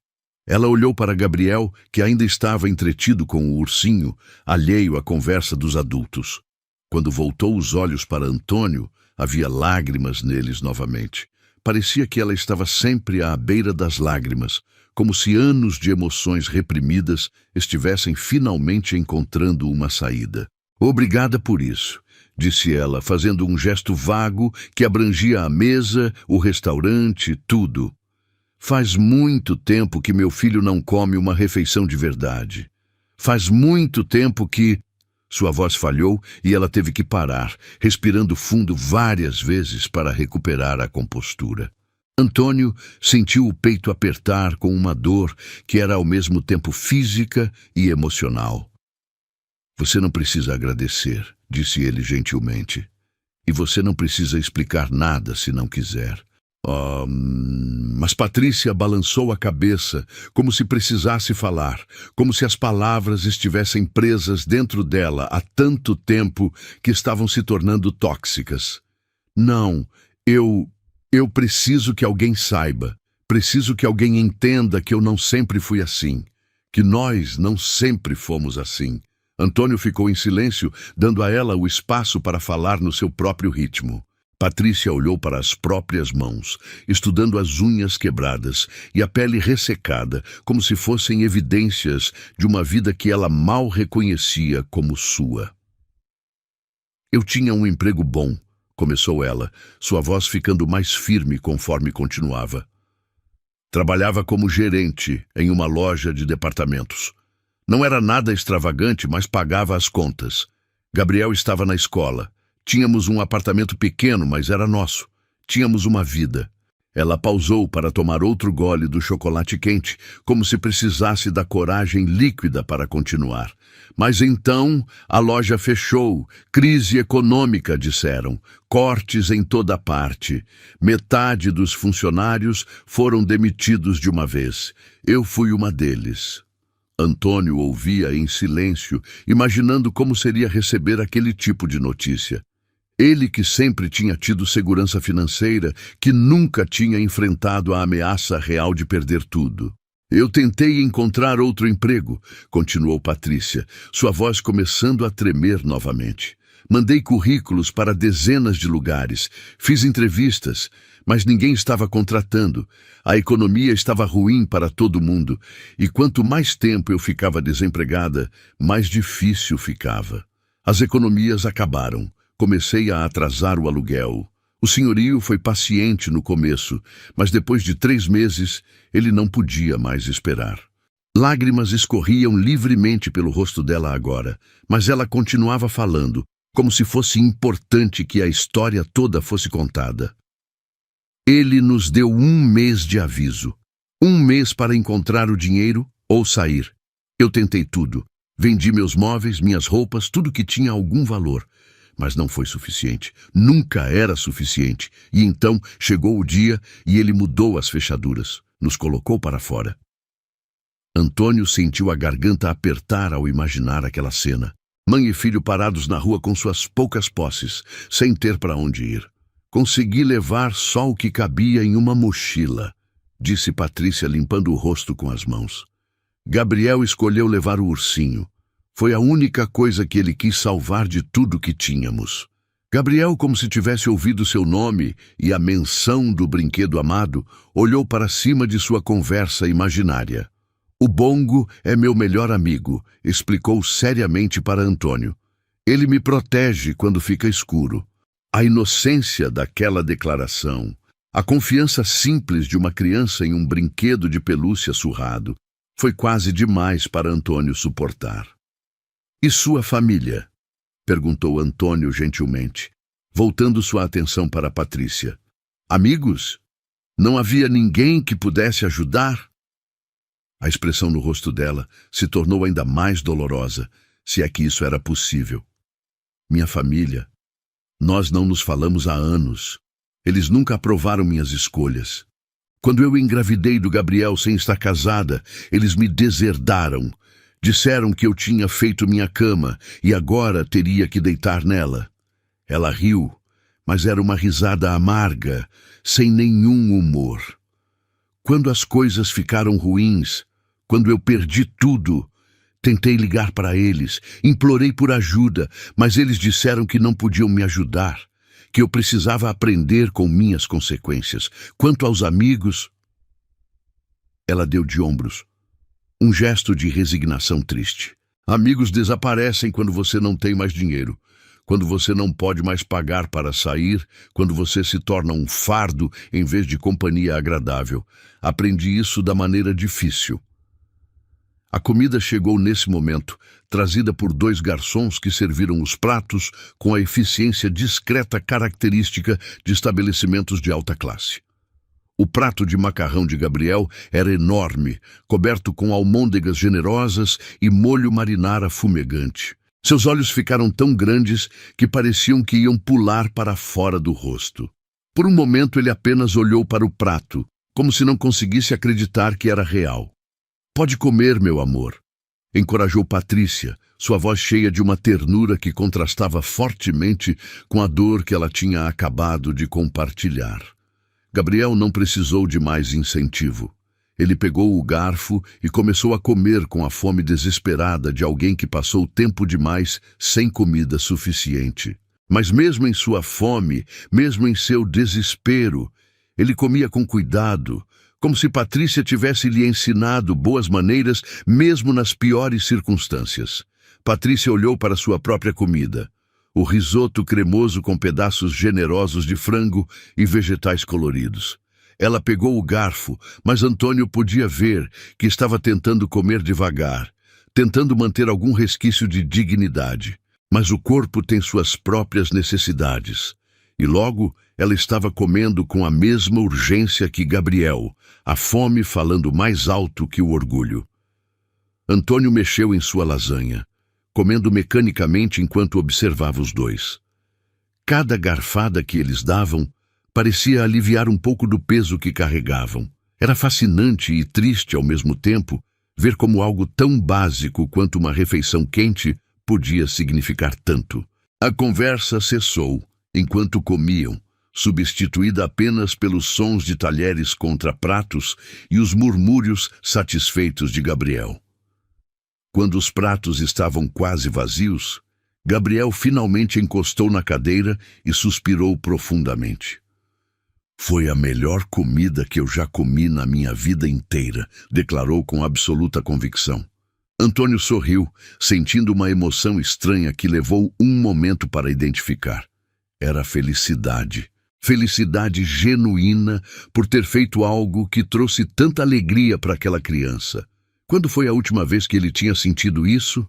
Ela olhou para Gabriel, que ainda estava entretido com o ursinho, alheio à conversa dos adultos. Quando voltou os olhos para Antônio, havia lágrimas neles novamente. Parecia que ela estava sempre à beira das lágrimas, como se anos de emoções reprimidas estivessem finalmente encontrando uma saída. "Obrigada por isso", disse ela, fazendo um gesto vago que abrangia a mesa, o restaurante, tudo. "Faz muito tempo que meu filho não come uma refeição de verdade. Faz muito tempo que..." Sua voz falhou e ela teve que parar, respirando fundo várias vezes para recuperar a compostura. Antônio sentiu o peito apertar com uma dor que era ao mesmo tempo física e emocional. Você não precisa agradecer, disse ele gentilmente. E você não precisa explicar nada se não quiser. Mas Patrícia balançou a cabeça, como se precisasse falar, como se as palavras estivessem presas dentro dela há tanto tempo que estavam se tornando tóxicas. Não, eu preciso que alguém saiba, preciso que alguém entenda que eu não sempre fui assim, que nós não sempre fomos assim. Antônio ficou em silêncio, dando a ela o espaço para falar no seu próprio ritmo. Patrícia olhou para as próprias mãos, estudando as unhas quebradas e a pele ressecada, como se fossem evidências de uma vida que ela mal reconhecia como sua. Eu tinha um emprego bom, começou ela, sua voz ficando mais firme conforme continuava. Trabalhava como gerente em uma loja de departamentos. Não era nada extravagante, mas pagava as contas. Gabriel estava na escola. Tínhamos um apartamento pequeno, mas era nosso. Tínhamos uma vida. Ela pausou para tomar outro gole do chocolate quente, como se precisasse da coragem líquida para continuar. Mas então a loja fechou. Crise econômica, disseram. Cortes em toda parte. Metade dos funcionários foram demitidos de uma vez. Eu fui uma deles. Antônio ouvia em silêncio, imaginando como seria receber aquele tipo de notícia. Ele que sempre tinha tido segurança financeira, que nunca tinha enfrentado a ameaça real de perder tudo. Eu tentei encontrar outro emprego, continuou Patrícia, sua voz começando a tremer novamente. Mandei currículos para dezenas de lugares, fiz entrevistas, mas ninguém estava contratando. A economia estava ruim para todo mundo, e quanto mais tempo eu ficava desempregada, mais difícil ficava. As economias acabaram. Comecei a atrasar o aluguel. O senhorio foi paciente no começo, mas depois de 3 meses, ele não podia mais esperar. Lágrimas escorriam livremente pelo rosto dela agora, mas ela continuava falando, como se fosse importante que a história toda fosse contada. Ele nos deu 1 mês de aviso. 1 mês para encontrar o dinheiro ou sair. Eu tentei tudo. Vendi meus móveis, minhas roupas, tudo que tinha algum valor. Mas não foi suficiente. Nunca era suficiente. E então chegou o dia e ele mudou as fechaduras. Nos colocou para fora. Antônio sentiu a garganta apertar ao imaginar aquela cena. Mãe e filho parados na rua com suas poucas posses, sem ter para onde ir. Consegui levar só o que cabia em uma mochila, disse Patrícia limpando o rosto com as mãos. Gabriel escolheu levar o ursinho. Foi a única coisa que ele quis salvar de tudo que tínhamos. Gabriel, como se tivesse ouvido seu nome e a menção do brinquedo amado, olhou para cima de sua conversa imaginária. O Bongo é meu melhor amigo, explicou seriamente para Antônio. Ele me protege quando fica escuro. A inocência daquela declaração, a confiança simples de uma criança em um brinquedo de pelúcia surrado, foi quase demais para Antônio suportar. E sua família? Perguntou Antônio gentilmente, voltando sua atenção para Patrícia. Amigos? Não havia ninguém que pudesse ajudar? A expressão no rosto dela se tornou ainda mais dolorosa, se é que isso era possível. Minha família. Nós não nos falamos há anos. Eles nunca aprovaram minhas escolhas. Quando eu engravidei do Gabriel sem estar casada, eles me deserdaram. Disseram que eu tinha feito minha cama e agora teria que deitar nela. Ela riu, mas era uma risada amarga, sem nenhum humor. Quando as coisas ficaram ruins, quando eu perdi tudo, tentei ligar para eles, implorei por ajuda, mas eles disseram que não podiam me ajudar, que eu precisava aprender com minhas consequências. Quanto aos amigos... Ela deu de ombros. Um gesto de resignação triste. Amigos desaparecem quando você não tem mais dinheiro, quando você não pode mais pagar para sair, quando você se torna um fardo em vez de companhia agradável. Aprendi isso da maneira difícil. A comida chegou nesse momento, trazida por 2 garçons que serviram os pratos com a eficiência discreta característica de estabelecimentos de alta classe. O prato de macarrão de Gabriel era enorme, coberto com almôndegas generosas e molho marinara fumegante. Seus olhos ficaram tão grandes que pareciam que iam pular para fora do rosto. Por um momento ele apenas olhou para o prato, como se não conseguisse acreditar que era real. "Pode comer, meu amor", encorajou Patrícia, sua voz cheia de uma ternura que contrastava fortemente com a dor que ela tinha acabado de compartilhar. Gabriel não precisou de mais incentivo. Ele pegou o garfo e começou a comer com a fome desesperada de alguém que passou tempo demais sem comida suficiente. Mas mesmo em sua fome, mesmo em seu desespero, ele comia com cuidado, como se Patrícia tivesse lhe ensinado boas maneiras mesmo nas piores circunstâncias. Patrícia olhou para sua própria comida. O risoto cremoso com pedaços generosos de frango e vegetais coloridos. Ela pegou o garfo, mas Antônio podia ver que estava tentando comer devagar, tentando manter algum resquício de dignidade. Mas o corpo tem suas próprias necessidades. E logo ela estava comendo com a mesma urgência que Gabriel, a fome falando mais alto que o orgulho. Antônio mexeu em sua lasanha, comendo mecanicamente enquanto observava os dois. Cada garfada que eles davam parecia aliviar um pouco do peso que carregavam. Era fascinante e triste ao mesmo tempo ver como algo tão básico quanto uma refeição quente podia significar tanto. A conversa cessou enquanto comiam, substituída apenas pelos sons de talheres contra pratos e os murmúrios satisfeitos de Gabriel. Quando os pratos estavam quase vazios, Gabriel finalmente encostou na cadeira e suspirou profundamente. "Foi a melhor comida que eu já comi na minha vida inteira", declarou com absoluta convicção. Antônio sorriu, sentindo uma emoção estranha que levou um momento para identificar. Era felicidade. Felicidade genuína por ter feito algo que trouxe tanta alegria para aquela criança. Quando foi a última vez que ele tinha sentido isso?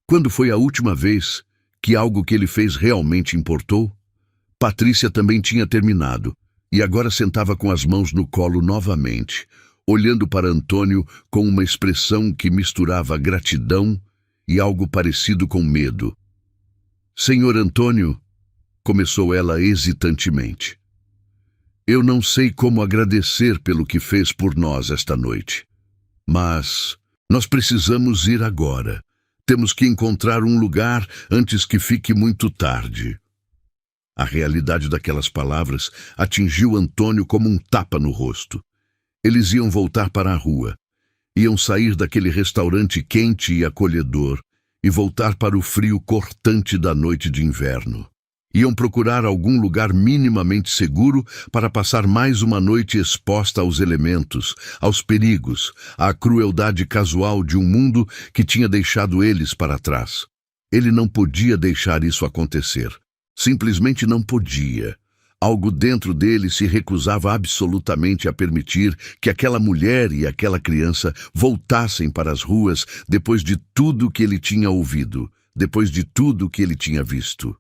Quando foi a última vez que algo que ele fez realmente importou? Patrícia também tinha terminado, e agora sentava com as mãos no colo novamente, olhando para Antônio com uma expressão que misturava gratidão e algo parecido com medo. "Senhor Antônio", começou ela hesitantemente, "eu não sei como agradecer pelo que fez por nós esta noite. Mas nós precisamos ir agora. Temos que encontrar um lugar antes que fique muito tarde." A realidade daquelas palavras atingiu Antônio como um tapa no rosto. Eles iam voltar para a rua. Iam sair daquele restaurante quente e acolhedor e voltar para o frio cortante da noite de inverno. Iam procurar algum lugar minimamente seguro para passar mais uma noite exposta aos elementos, aos perigos, à crueldade casual de um mundo que tinha deixado eles para trás. Ele não podia deixar isso acontecer. Simplesmente não podia. Algo dentro dele se recusava absolutamente a permitir que aquela mulher e aquela criança voltassem para as ruas depois de tudo que ele tinha ouvido, depois de tudo que ele tinha visto.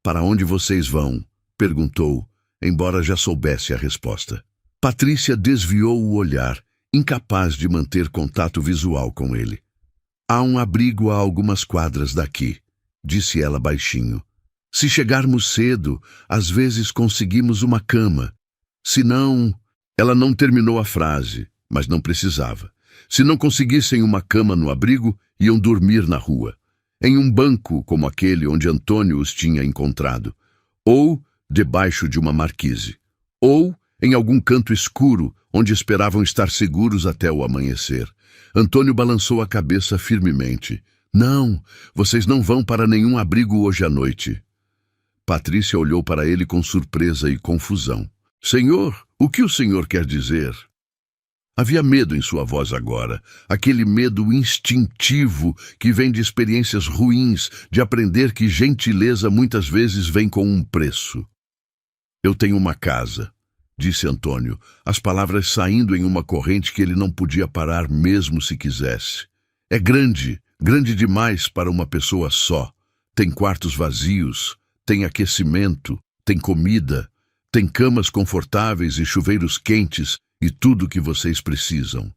"Para onde vocês vão?", perguntou, embora já soubesse a resposta. Patrícia desviou o olhar, incapaz de manter contato visual com ele. "Há um abrigo a algumas quadras daqui", disse ela baixinho. "Se chegarmos cedo, às vezes conseguimos uma cama. Se não..." Ela não terminou a frase, mas não precisava. Se não conseguissem uma cama no abrigo, iam dormir na rua, em um banco como aquele onde Antônio os tinha encontrado, ou debaixo de uma marquise, ou em algum canto escuro onde esperavam estar seguros até o amanhecer. Antônio balançou a cabeça firmemente. "Não, vocês não vão para nenhum abrigo hoje à noite." Patrícia olhou para ele com surpresa e confusão. "Senhor, o que o senhor quer dizer?" Havia medo em sua voz agora, aquele medo instintivo que vem de experiências ruins, de aprender que gentileza muitas vezes vem com um preço. "Eu tenho uma casa", disse Antônio, as palavras saindo em uma corrente que ele não podia parar mesmo se quisesse. É grande, grande demais para uma pessoa só. Tem quartos vazios, tem aquecimento, tem comida, tem camas confortáveis e chuveiros quentes e tudo o que vocês precisam.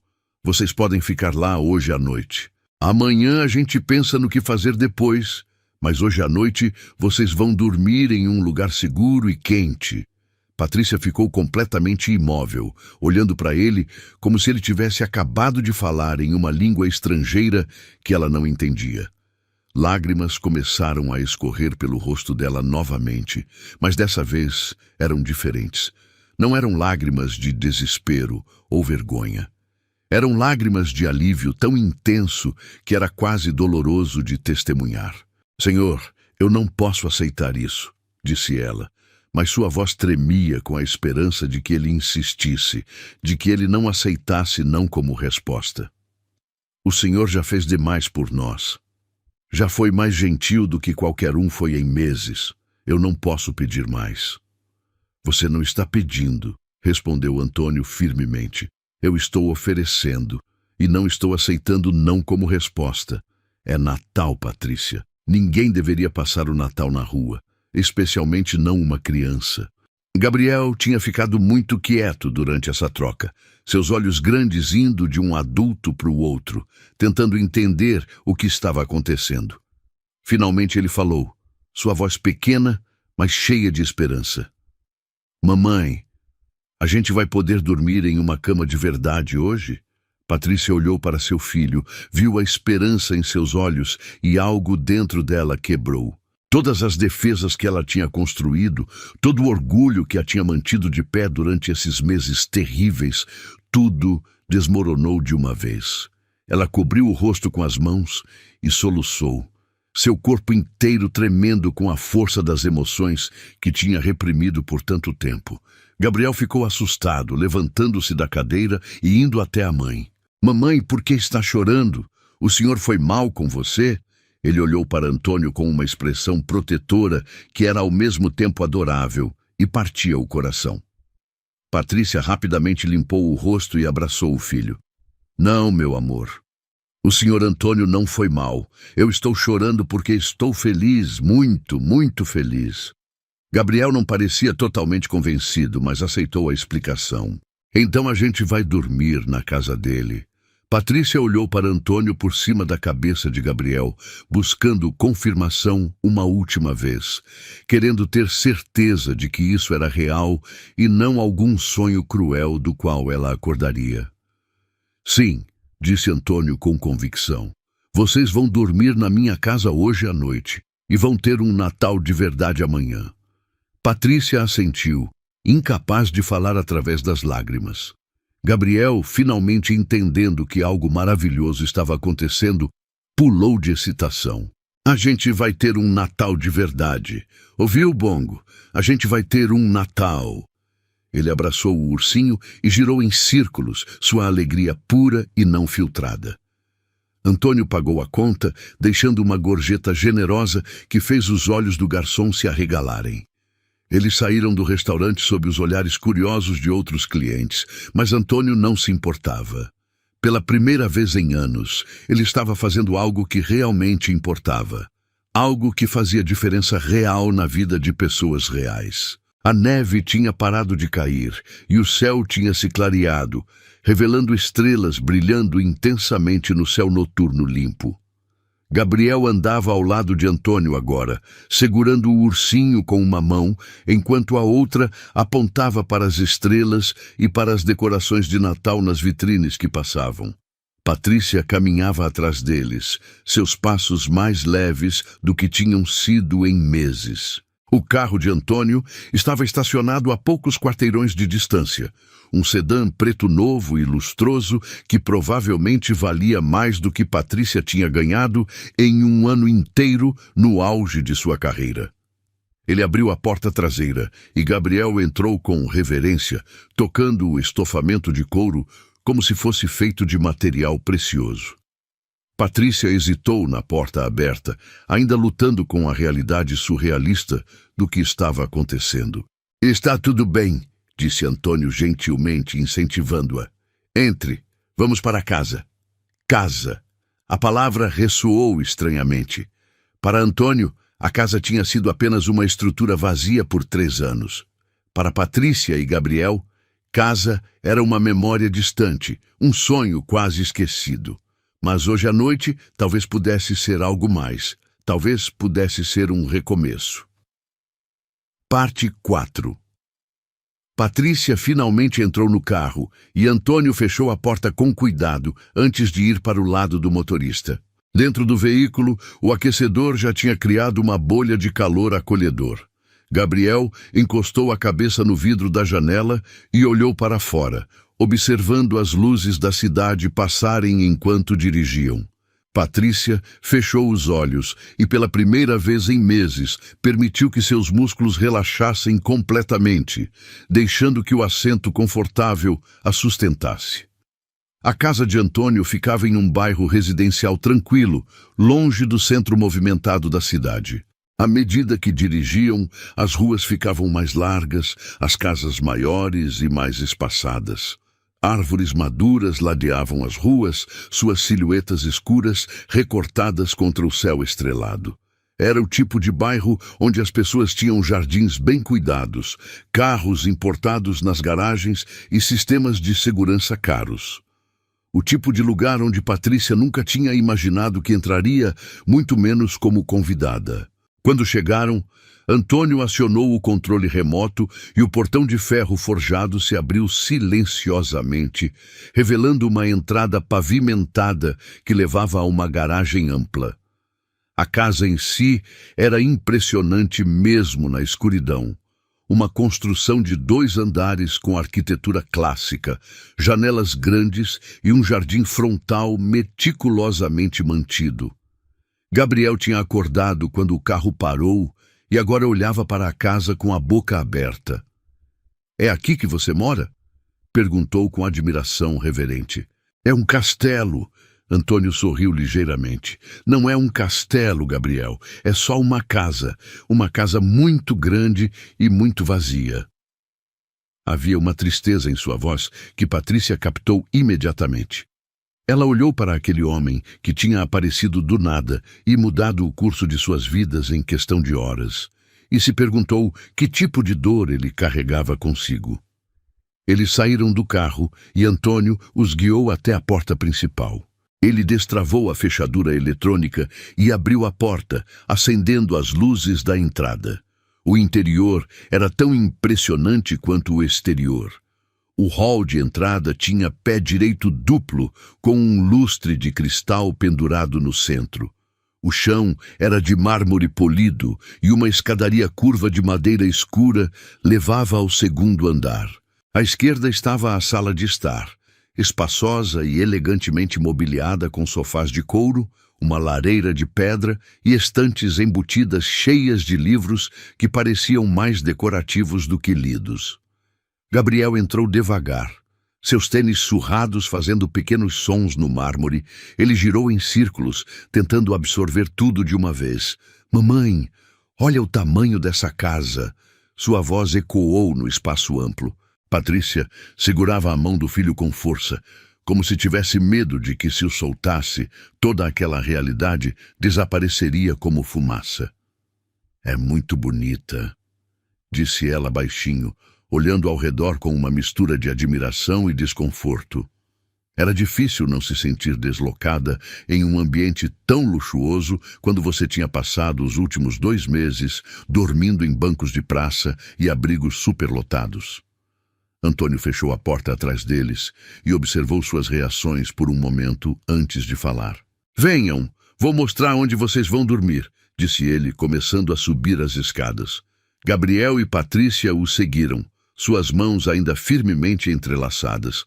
Vocês podem ficar lá hoje à noite. Amanhã a gente pensa no que fazer depois, mas hoje à noite vocês vão dormir em um lugar seguro e quente. Patrícia ficou completamente imóvel, olhando para ele como se ele tivesse acabado de falar em uma língua estrangeira que ela não entendia. Lágrimas começaram a escorrer pelo rosto dela novamente, mas dessa vez eram diferentes. Não eram lágrimas de desespero ou vergonha. Eram lágrimas de alívio tão intenso que era quase doloroso de testemunhar. Senhor, eu não posso aceitar isso, disse ela, mas sua voz tremia com a esperança de que ele insistisse, de que ele não aceitasse não como resposta. O Senhor já fez demais por nós. Já foi mais gentil do que qualquer um foi em meses. Eu não posso pedir mais. Você não está pedindo, respondeu Antônio firmemente. Eu estou oferecendo, e não estou aceitando não como resposta. É Natal, Patrícia. Ninguém deveria passar o Natal na rua, especialmente não uma criança. Gabriel tinha ficado muito quieto durante essa troca, seus olhos grandes indo de um adulto para o outro, tentando entender o que estava acontecendo. Finalmente ele falou, sua voz pequena, mas cheia de esperança. Mamãe, a gente vai poder dormir em uma cama de verdade hoje? Patrícia olhou para seu filho, viu a esperança em seus olhos e algo dentro dela quebrou. Todas as defesas que ela tinha construído, todo o orgulho que a tinha mantido de pé durante esses meses terríveis, tudo desmoronou de uma vez. Ela cobriu o rosto com as mãos e soluçou, seu corpo inteiro tremendo com a força das emoções que tinha reprimido por tanto tempo. Gabriel ficou assustado, levantando-se da cadeira e indo até a mãe. Mamãe, por que está chorando? O senhor foi mal com você? Ele olhou para Antônio com uma expressão protetora que era ao mesmo tempo adorável e partia o coração. Patrícia rapidamente limpou o rosto e abraçou o filho. Não, meu amor. O senhor Antônio não foi mal. Eu estou chorando porque estou feliz, muito, muito feliz. Gabriel não parecia totalmente convencido, mas aceitou a explicação. Então a gente vai dormir na casa dele. Patrícia olhou para Antônio por cima da cabeça de Gabriel, buscando confirmação uma última vez, querendo ter certeza de que isso era real e não algum sonho cruel do qual ela acordaria. Sim, disse Antônio com convicção. Vocês vão dormir na minha casa hoje à noite e vão ter um Natal de verdade amanhã. Patrícia assentiu, incapaz de falar através das lágrimas. Gabriel, finalmente entendendo que algo maravilhoso estava acontecendo, pulou de excitação. A gente vai ter um Natal de verdade. Ouviu, Bongo? A gente vai ter um Natal. Ele abraçou o ursinho e girou em círculos, sua alegria pura e não filtrada. Antônio pagou a conta, deixando uma gorjeta generosa que fez os olhos do garçom se arregalarem. Eles saíram do restaurante sob os olhares curiosos de outros clientes, mas Antônio não se importava. Pela primeira vez em anos, ele estava fazendo algo que realmente importava. Algo que fazia diferença real na vida de pessoas reais. A neve tinha parado de cair e o céu tinha se clareado, revelando estrelas brilhando intensamente no céu noturno limpo. Gabriel andava ao lado de Antônio agora, segurando o ursinho com uma mão, enquanto a outra apontava para as estrelas e para as decorações de Natal nas vitrines que passavam. Patrícia caminhava atrás deles, seus passos mais leves do que tinham sido em meses. O carro de Antônio estava estacionado a poucos quarteirões de distância. Um sedã preto novo e lustroso que provavelmente valia mais do que Patrícia tinha ganhado em um ano inteiro no auge de sua carreira. Ele abriu a porta traseira e Gabriel entrou com reverência, tocando o estofamento de couro como se fosse feito de material precioso. Patrícia hesitou na porta aberta, ainda lutando com a realidade surrealista do que estava acontecendo. Está tudo bem, disse Antônio gentilmente, incentivando-a. Entre, vamos para casa. Casa. A palavra ressoou estranhamente. Para Antônio, a casa tinha sido apenas uma estrutura vazia por 3 anos. Para Patrícia e Gabriel, casa era uma memória distante, um sonho quase esquecido. Mas hoje à noite, talvez pudesse ser algo mais. Talvez pudesse ser um recomeço. Parte 4. Patrícia finalmente entrou no carro e Antônio fechou a porta com cuidado antes de ir para o lado do motorista. Dentro do veículo, o aquecedor já tinha criado uma bolha de calor acolhedor. Gabriel encostou a cabeça no vidro da janela e olhou para fora, observando as luzes da cidade passarem enquanto dirigiam. Patrícia fechou os olhos e, pela primeira vez em meses, permitiu que seus músculos relaxassem completamente, deixando que o assento confortável a sustentasse. A casa de Antônio ficava em um bairro residencial tranquilo, longe do centro movimentado da cidade. À medida que dirigiam, as ruas ficavam mais largas, as casas maiores e mais espaçadas. Árvores maduras ladeavam as ruas, suas silhuetas escuras recortadas contra o céu estrelado. Era o tipo de bairro onde as pessoas tinham jardins bem cuidados, carros importados nas garagens e sistemas de segurança caros. O tipo de lugar onde Patrícia nunca tinha imaginado que entraria, muito menos como convidada. Quando chegaram, Antônio acionou o controle remoto e o portão de ferro forjado se abriu silenciosamente, revelando uma entrada pavimentada que levava a uma garagem ampla. A casa em si era impressionante mesmo na escuridão. Uma construção de 2 andares com arquitetura clássica, janelas grandes e um jardim frontal meticulosamente mantido. Gabriel tinha acordado quando o carro parou e agora olhava para a casa com a boca aberta. "É aqui que você mora?" perguntou com admiração reverente. "É um castelo." Antônio sorriu ligeiramente. "Não é um castelo, Gabriel. É só uma casa muito grande e muito vazia." Havia uma tristeza em sua voz que Patrícia captou imediatamente. Ela olhou para aquele homem que tinha aparecido do nada e mudado o curso de suas vidas em questão de horas, e se perguntou que tipo de dor ele carregava consigo. Eles saíram do carro e Antônio os guiou até a porta principal. Ele destravou a fechadura eletrônica e abriu a porta, acendendo as luzes da entrada. O interior era tão impressionante quanto o exterior. O hall de entrada tinha pé direito duplo, com um lustre de cristal pendurado no centro. O chão era de mármore polido e uma escadaria curva de madeira escura levava ao 2º andar. À esquerda estava a sala de estar, espaçosa e elegantemente mobiliada com sofás de couro, uma lareira de pedra e estantes embutidas cheias de livros que pareciam mais decorativos do que lidos. Gabriel entrou devagar, seus tênis surrados fazendo pequenos sons no mármore. Ele girou em círculos, tentando absorver tudo de uma vez. "Mamãe, olha o tamanho dessa casa!" Sua voz ecoou no espaço amplo. Patrícia segurava a mão do filho com força, como se tivesse medo de que, se o soltasse, toda aquela realidade desapareceria como fumaça. "É muito bonita", disse ela baixinho, olhando ao redor com uma mistura de admiração e desconforto. Era difícil não se sentir deslocada em um ambiente tão luxuoso quando você tinha passado os últimos 2 meses dormindo em bancos de praça e abrigos superlotados. Antônio fechou a porta atrás deles e observou suas reações por um momento antes de falar. "Venham, vou mostrar onde vocês vão dormir", disse ele, começando a subir as escadas. Gabriel e Patrícia o seguiram, suas mãos ainda firmemente entrelaçadas.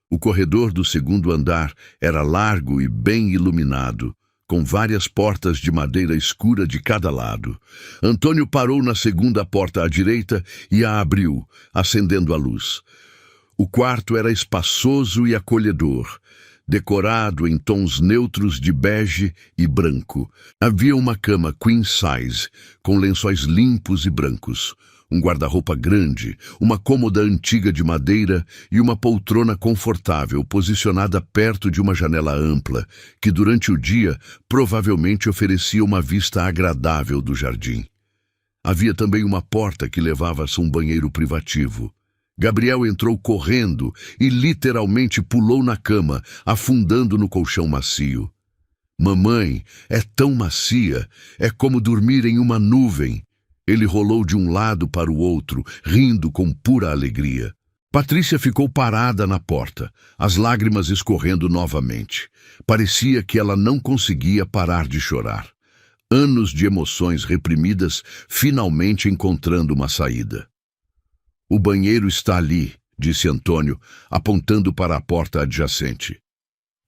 O corredor do 2º andar era largo e bem iluminado, com várias portas de madeira escura de cada lado. Antônio parou na 2ª porta à direita e a abriu, acendendo a luz. O quarto era espaçoso e acolhedor, decorado em tons neutros de bege e branco. Havia uma cama queen size, com lençóis limpos e brancos, um guarda-roupa grande, uma cômoda antiga de madeira e uma poltrona confortável posicionada perto de uma janela ampla, que durante o dia provavelmente oferecia uma vista agradável do jardim. Havia também uma porta que levava a um banheiro privativo. Gabriel entrou correndo e literalmente pulou na cama, afundando no colchão macio. Mamãe, é tão macia, é como dormir em uma nuvem. Ele rolou de um lado para o outro, rindo com pura alegria. Patrícia ficou parada na porta, as lágrimas escorrendo novamente. Parecia que ela não conseguia parar de chorar. Anos de emoções reprimidas, finalmente encontrando uma saída. O banheiro está ali, disse Antônio, apontando para a porta adjacente.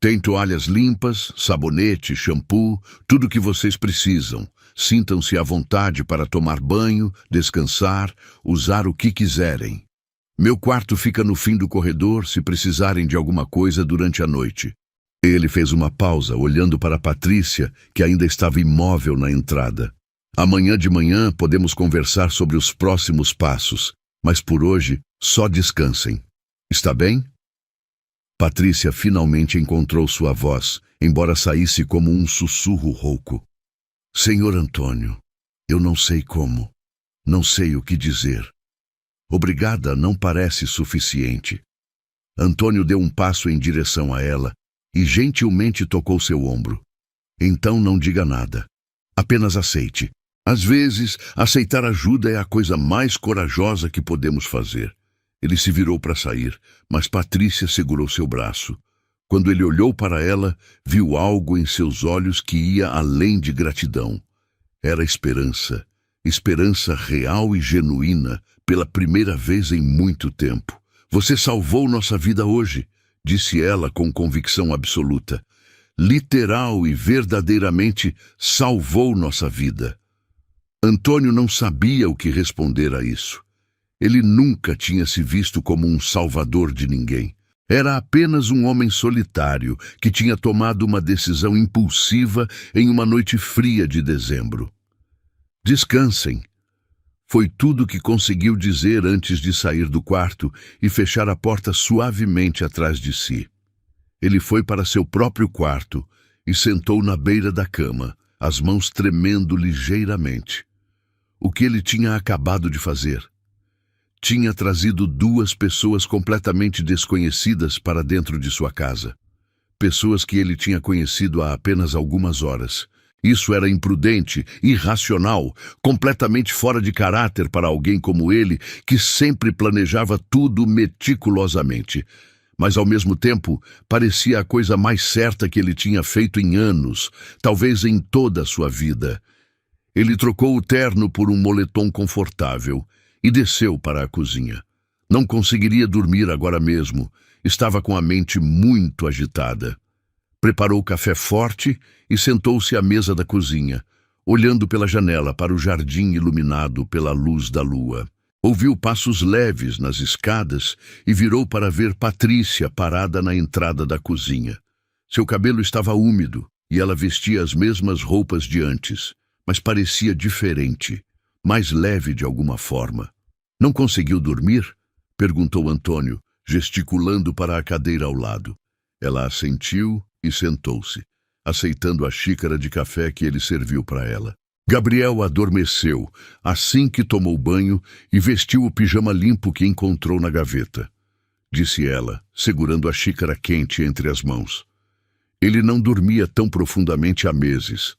Tem toalhas limpas, sabonete, shampoo, tudo o que vocês precisam. Sintam-se à vontade para tomar banho, descansar, usar o que quiserem. Meu quarto fica no fim do corredor se precisarem de alguma coisa durante a noite. Ele fez uma pausa, olhando para Patrícia, que ainda estava imóvel na entrada. Amanhã de manhã podemos conversar sobre os próximos passos, mas por hoje só descansem. Está bem? Patrícia finalmente encontrou sua voz, embora saísse como um sussurro rouco. Senhor Antônio, eu não sei como, não sei o que dizer. Obrigada não parece suficiente. Antônio deu um passo em direção a ela e gentilmente tocou seu ombro. Então não diga nada. Apenas aceite. Às vezes, aceitar ajuda é a coisa mais corajosa que podemos fazer. Ele se virou para sair, mas Patrícia segurou seu braço. Quando ele olhou para ela, viu algo em seus olhos que ia além de gratidão. Era esperança. Esperança real e genuína, pela primeira vez em muito tempo. Você salvou nossa vida hoje, disse ela com convicção absoluta. Literal e verdadeiramente salvou nossa vida. Antônio não sabia o que responder a isso. Ele nunca tinha se visto como um salvador de ninguém. Era apenas um homem solitário que tinha tomado uma decisão impulsiva em uma noite fria de dezembro. Descansem. Foi tudo que conseguiu dizer antes de sair do quarto e fechar a porta suavemente atrás de si. Ele foi para seu próprio quarto e sentou na beira da cama, as mãos tremendo ligeiramente. O que ele tinha acabado de fazer? Tinha trazido duas pessoas completamente desconhecidas para dentro de sua casa. Pessoas que ele tinha conhecido há apenas algumas horas. Isso era imprudente, irracional, completamente fora de caráter para alguém como ele, que sempre planejava tudo meticulosamente. Mas, ao mesmo tempo, parecia a coisa mais certa que ele tinha feito em anos, talvez em toda a sua vida. Ele trocou o terno por um moletom confortável e desceu para a cozinha. Não conseguiria dormir agora mesmo. Estava com a mente muito agitada. Preparou café forte e sentou-se à mesa da cozinha, olhando pela janela para o jardim iluminado pela luz da lua. Ouviu passos leves nas escadas e virou para ver Patrícia parada na entrada da cozinha. Seu cabelo estava úmido e ela vestia as mesmas roupas de antes, mas parecia diferente, mais leve de alguma forma. Não conseguiu dormir? Perguntou Antônio, gesticulando para a cadeira ao lado. Ela assentiu e sentou-se, aceitando a xícara de café que ele serviu para ela. Gabriel adormeceu assim que tomou banho e vestiu o pijama limpo que encontrou na gaveta. Disse ela, segurando a xícara quente entre as mãos. Ele não dormia tão profundamente há meses.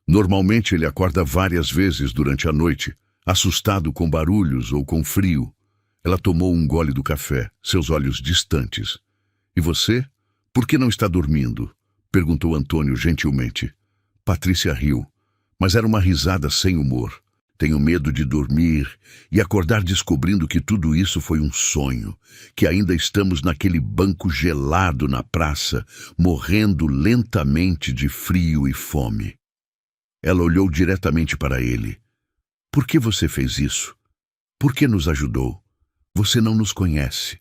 Normalmente ele acorda várias vezes durante a noite, assustado com barulhos ou com frio. Ela tomou um gole do café, seus olhos distantes. E você? Por que não está dormindo? Perguntou Antônio gentilmente. Patrícia riu, mas era uma risada sem humor. Tenho medo de dormir e acordar descobrindo que tudo isso foi um sonho, que ainda estamos naquele banco gelado na praça, morrendo lentamente de frio e fome. Ela olhou diretamente para ele. Por que você fez isso? Por que nos ajudou? Você não nos conhece.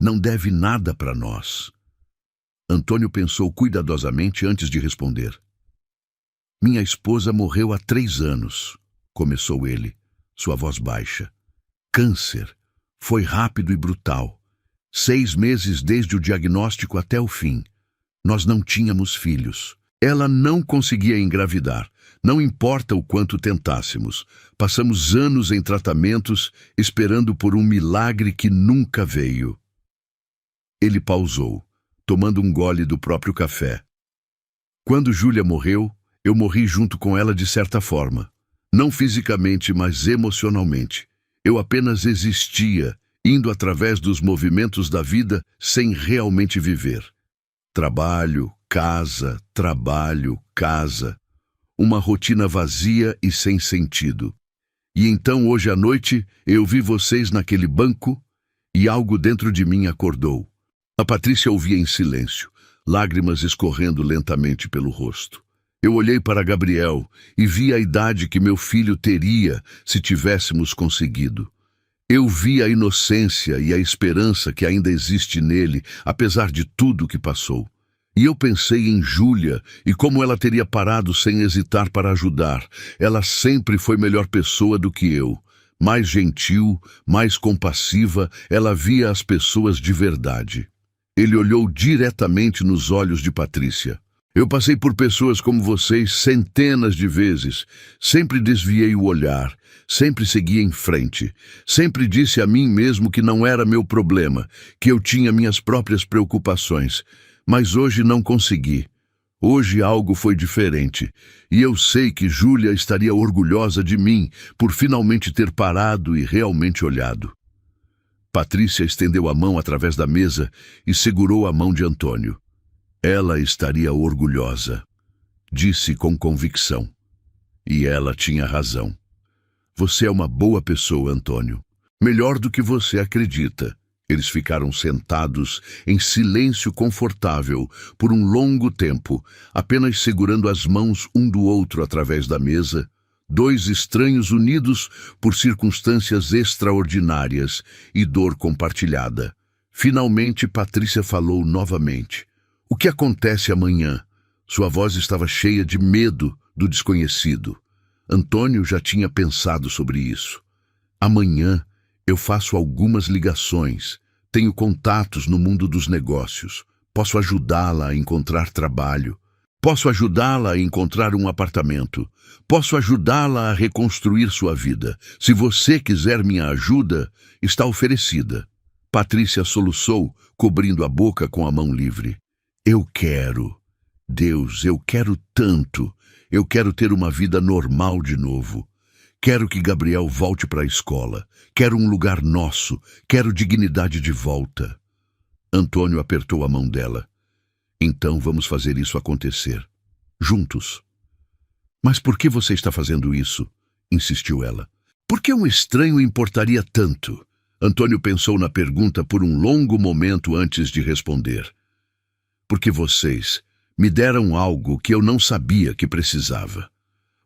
Não deve nada para nós. Antônio pensou cuidadosamente antes de responder. Minha esposa morreu há 3 anos, começou ele, sua voz baixa. câncer. Foi rápido e brutal. 6 meses desde o diagnóstico até o fim. Nós não tínhamos filhos. Ela não conseguia engravidar. Não importa o quanto tentássemos. Passamos anos em tratamentos, esperando por um milagre que nunca veio. Ele pausou, tomando um gole do próprio café. Quando Júlia morreu, eu morri junto com ela de certa forma. Não fisicamente, mas emocionalmente. Eu apenas existia, indo através dos movimentos da vida sem realmente viver. Trabalho, casa, trabalho, casa. Uma rotina vazia e sem sentido. E então hoje à noite eu vi vocês naquele banco e algo dentro de mim acordou. A Patrícia ouvia em silêncio, lágrimas escorrendo lentamente pelo rosto. Eu olhei para Gabriel e vi a idade que meu filho teria se tivéssemos conseguido. Eu vi a inocência e a esperança que ainda existe nele, apesar de tudo que passou. E eu pensei em Júlia e como ela teria parado sem hesitar para ajudar. Ela sempre foi melhor pessoa do que eu. Mais gentil, mais compassiva, ela via as pessoas de verdade. Ele olhou diretamente nos olhos de Patrícia. Eu passei por pessoas como vocês centenas de vezes. Sempre desviei o olhar, sempre segui em frente. Sempre disse a mim mesmo que não era meu problema, que eu tinha minhas próprias preocupações. Mas hoje não consegui. Hoje algo foi diferente. E eu sei que Júlia estaria orgulhosa de mim por finalmente ter parado e realmente olhado. Patrícia estendeu a mão através da mesa e segurou a mão de Antônio. Ela estaria orgulhosa, disse com convicção. E ela tinha razão. Você é uma boa pessoa, Antônio. Melhor do que você acredita. Eles ficaram sentados em silêncio confortável por um longo tempo, apenas segurando as mãos um do outro através da mesa, dois estranhos unidos por circunstâncias extraordinárias e dor compartilhada. Finalmente, Patrícia falou novamente. O que acontece amanhã? Sua voz estava cheia de medo do desconhecido. Antônio já tinha pensado sobre isso. Amanhã eu faço algumas ligações, tenho contatos no mundo dos negócios, posso ajudá-la a encontrar trabalho, posso ajudá-la a encontrar um apartamento, posso ajudá-la a reconstruir sua vida. Se você quiser minha ajuda, está oferecida. Patrícia soluçou, cobrindo a boca com a mão livre. Eu quero. Deus, eu quero tanto. Eu quero ter uma vida normal de novo. Quero que Gabriel volte para a escola. Quero um lugar nosso. Quero dignidade de volta. Antônio apertou a mão dela. Então vamos fazer isso acontecer. Juntos. Mas por que você está fazendo isso? Insistiu ela. Por que um estranho importaria tanto? Antônio pensou na pergunta por um longo momento antes de responder. Porque vocês me deram algo que eu não sabia que precisava.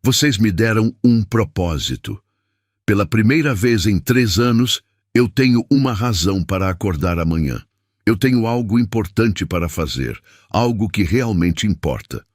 Vocês me deram um propósito. Pela primeira vez em 3 anos, eu tenho uma razão para acordar amanhã. Eu tenho algo importante para fazer, algo que realmente importa.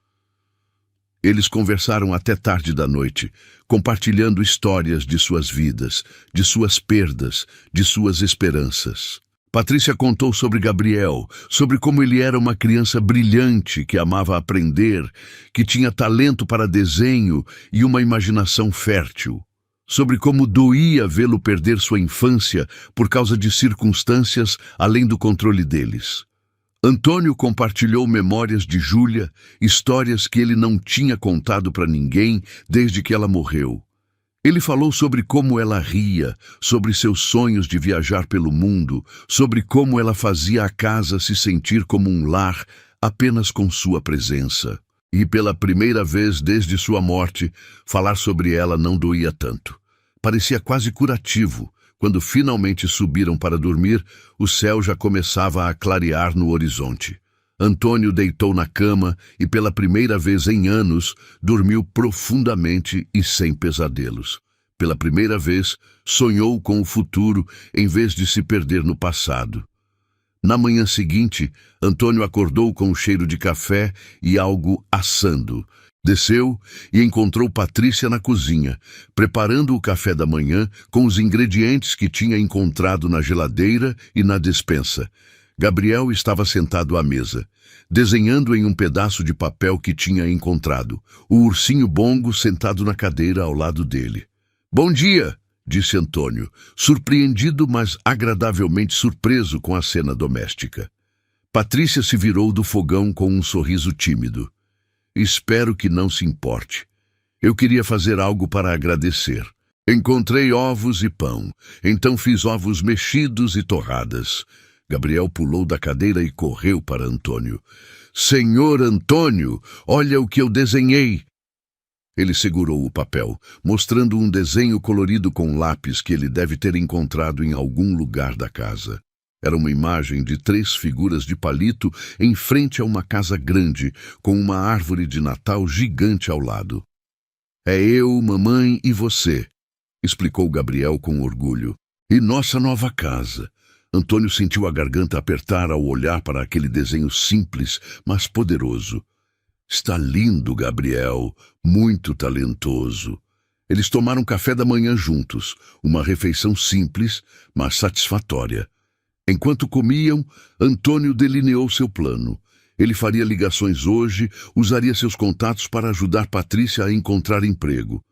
Eles conversaram até tarde da noite, compartilhando histórias de suas vidas, de suas perdas, de suas esperanças. Patrícia contou sobre Gabriel, sobre como ele era uma criança brilhante que amava aprender, que tinha talento para desenho e uma imaginação fértil. Sobre como doía vê-lo perder sua infância por causa de circunstâncias além do controle deles. Antônio compartilhou memórias de Júlia, histórias que ele não tinha contado para ninguém desde que ela morreu. Ele falou sobre como ela ria, sobre seus sonhos de viajar pelo mundo, sobre como ela fazia a casa se sentir como um lar apenas com sua presença. E pela primeira vez desde sua morte, falar sobre ela não doía tanto. Parecia quase curativo. Quando finalmente subiram para dormir, o céu já começava a clarear no horizonte. Antônio deitou na cama e, pela primeira vez em anos, dormiu profundamente e sem pesadelos. Pela primeira vez, sonhou com o futuro em vez de se perder no passado. Na manhã seguinte, Antônio acordou com o cheiro de café e algo assando. Desceu e encontrou Patrícia na cozinha, preparando o café da manhã com os ingredientes que tinha encontrado na geladeira e na despensa. Gabriel estava sentado à mesa, desenhando em um pedaço de papel que tinha encontrado, o ursinho Bongo sentado na cadeira ao lado dele. "Bom dia!" disse Antônio, surpreendido, mas agradavelmente surpreso com a cena doméstica. Patrícia se virou do fogão com um sorriso tímido. "Espero que não se importe. Eu queria fazer algo para agradecer. Encontrei ovos e pão, então fiz ovos mexidos e torradas." Gabriel pulou da cadeira e correu para Antônio. "Senhor Antônio, olha o que eu desenhei!" Ele segurou o papel, mostrando um desenho colorido com lápis que ele deve ter encontrado em algum lugar da casa. Era uma imagem de 3 figuras de palito em frente a uma casa grande, com uma árvore de Natal gigante ao lado. "É eu, mamãe e você", explicou Gabriel com orgulho. "E nossa nova casa." Antônio sentiu a garganta apertar ao olhar para aquele desenho simples, mas poderoso. "Está lindo, Gabriel, muito talentoso." Eles tomaram café da manhã juntos, uma refeição simples, mas satisfatória. Enquanto comiam, Antônio delineou seu plano. Ele faria ligações hoje, usaria seus contatos para ajudar Patrícia a encontrar emprego.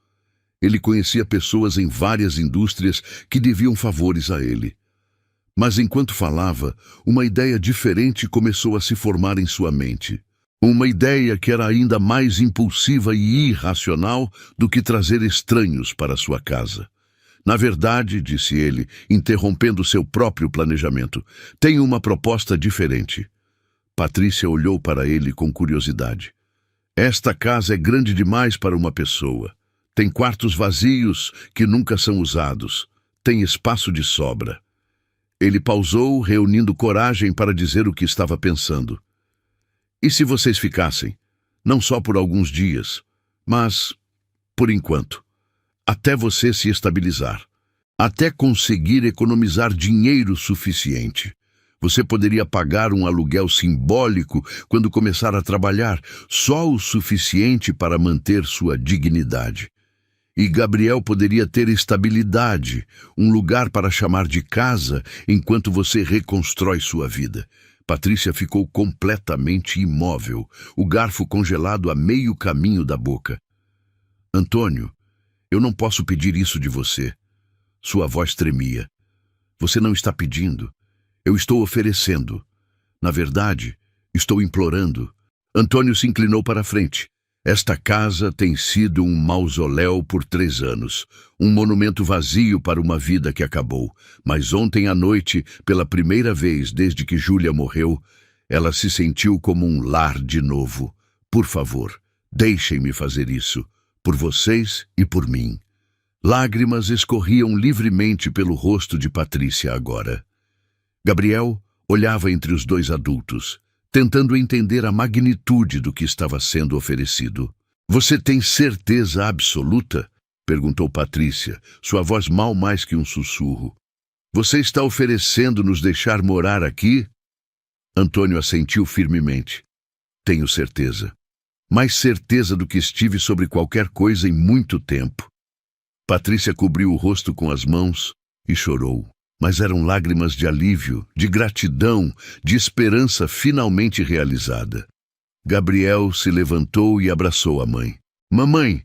Ele conhecia pessoas em várias indústrias que deviam favores a ele. Mas enquanto falava, uma ideia diferente começou a se formar em sua mente. Uma ideia que era ainda mais impulsiva e irracional do que trazer estranhos para sua casa. "Na verdade", disse ele, interrompendo seu próprio planejamento, "tenho uma proposta diferente." Patrícia olhou para ele com curiosidade. "Esta casa é grande demais para uma pessoa. Tem quartos vazios que nunca são usados. Tem espaço de sobra." Ele pausou, reunindo coragem para dizer o que estava pensando. "E se vocês ficassem? Não só por alguns dias, mas, por enquanto, até você se estabilizar, até conseguir economizar dinheiro suficiente. Você poderia pagar um aluguel simbólico quando começar a trabalhar, só o suficiente para manter sua dignidade. E Gabriel poderia ter estabilidade, um lugar para chamar de casa enquanto você reconstrói sua vida." Patrícia ficou completamente imóvel, o garfo congelado a meio caminho da boca. "Antônio, eu não posso pedir isso de você." Sua voz tremia. "Você não está pedindo. Eu estou oferecendo. Na verdade, estou implorando." Antônio se inclinou para a frente. "Esta casa tem sido um mausoléu por 3 anos, um monumento vazio para uma vida que acabou. Mas ontem à noite, pela primeira vez desde que Júlia morreu, ela se sentiu como um lar de novo. Por favor, deixem-me fazer isso, por vocês e por mim." Lágrimas escorriam livremente pelo rosto de Patrícia agora. Gabriel olhava entre os 2 adultos, tentando entender a magnitude do que estava sendo oferecido. "Você tem certeza absoluta?" perguntou Patrícia, sua voz mal mais que um sussurro. "Você está oferecendo nos deixar morar aqui?" Antônio assentiu firmemente. "Tenho certeza. Mais certeza do que estive sobre qualquer coisa em muito tempo." Patrícia cobriu o rosto com as mãos e chorou. Mas eram lágrimas de alívio, de gratidão, de esperança finalmente realizada. Gabriel se levantou e abraçou a mãe. "Mamãe,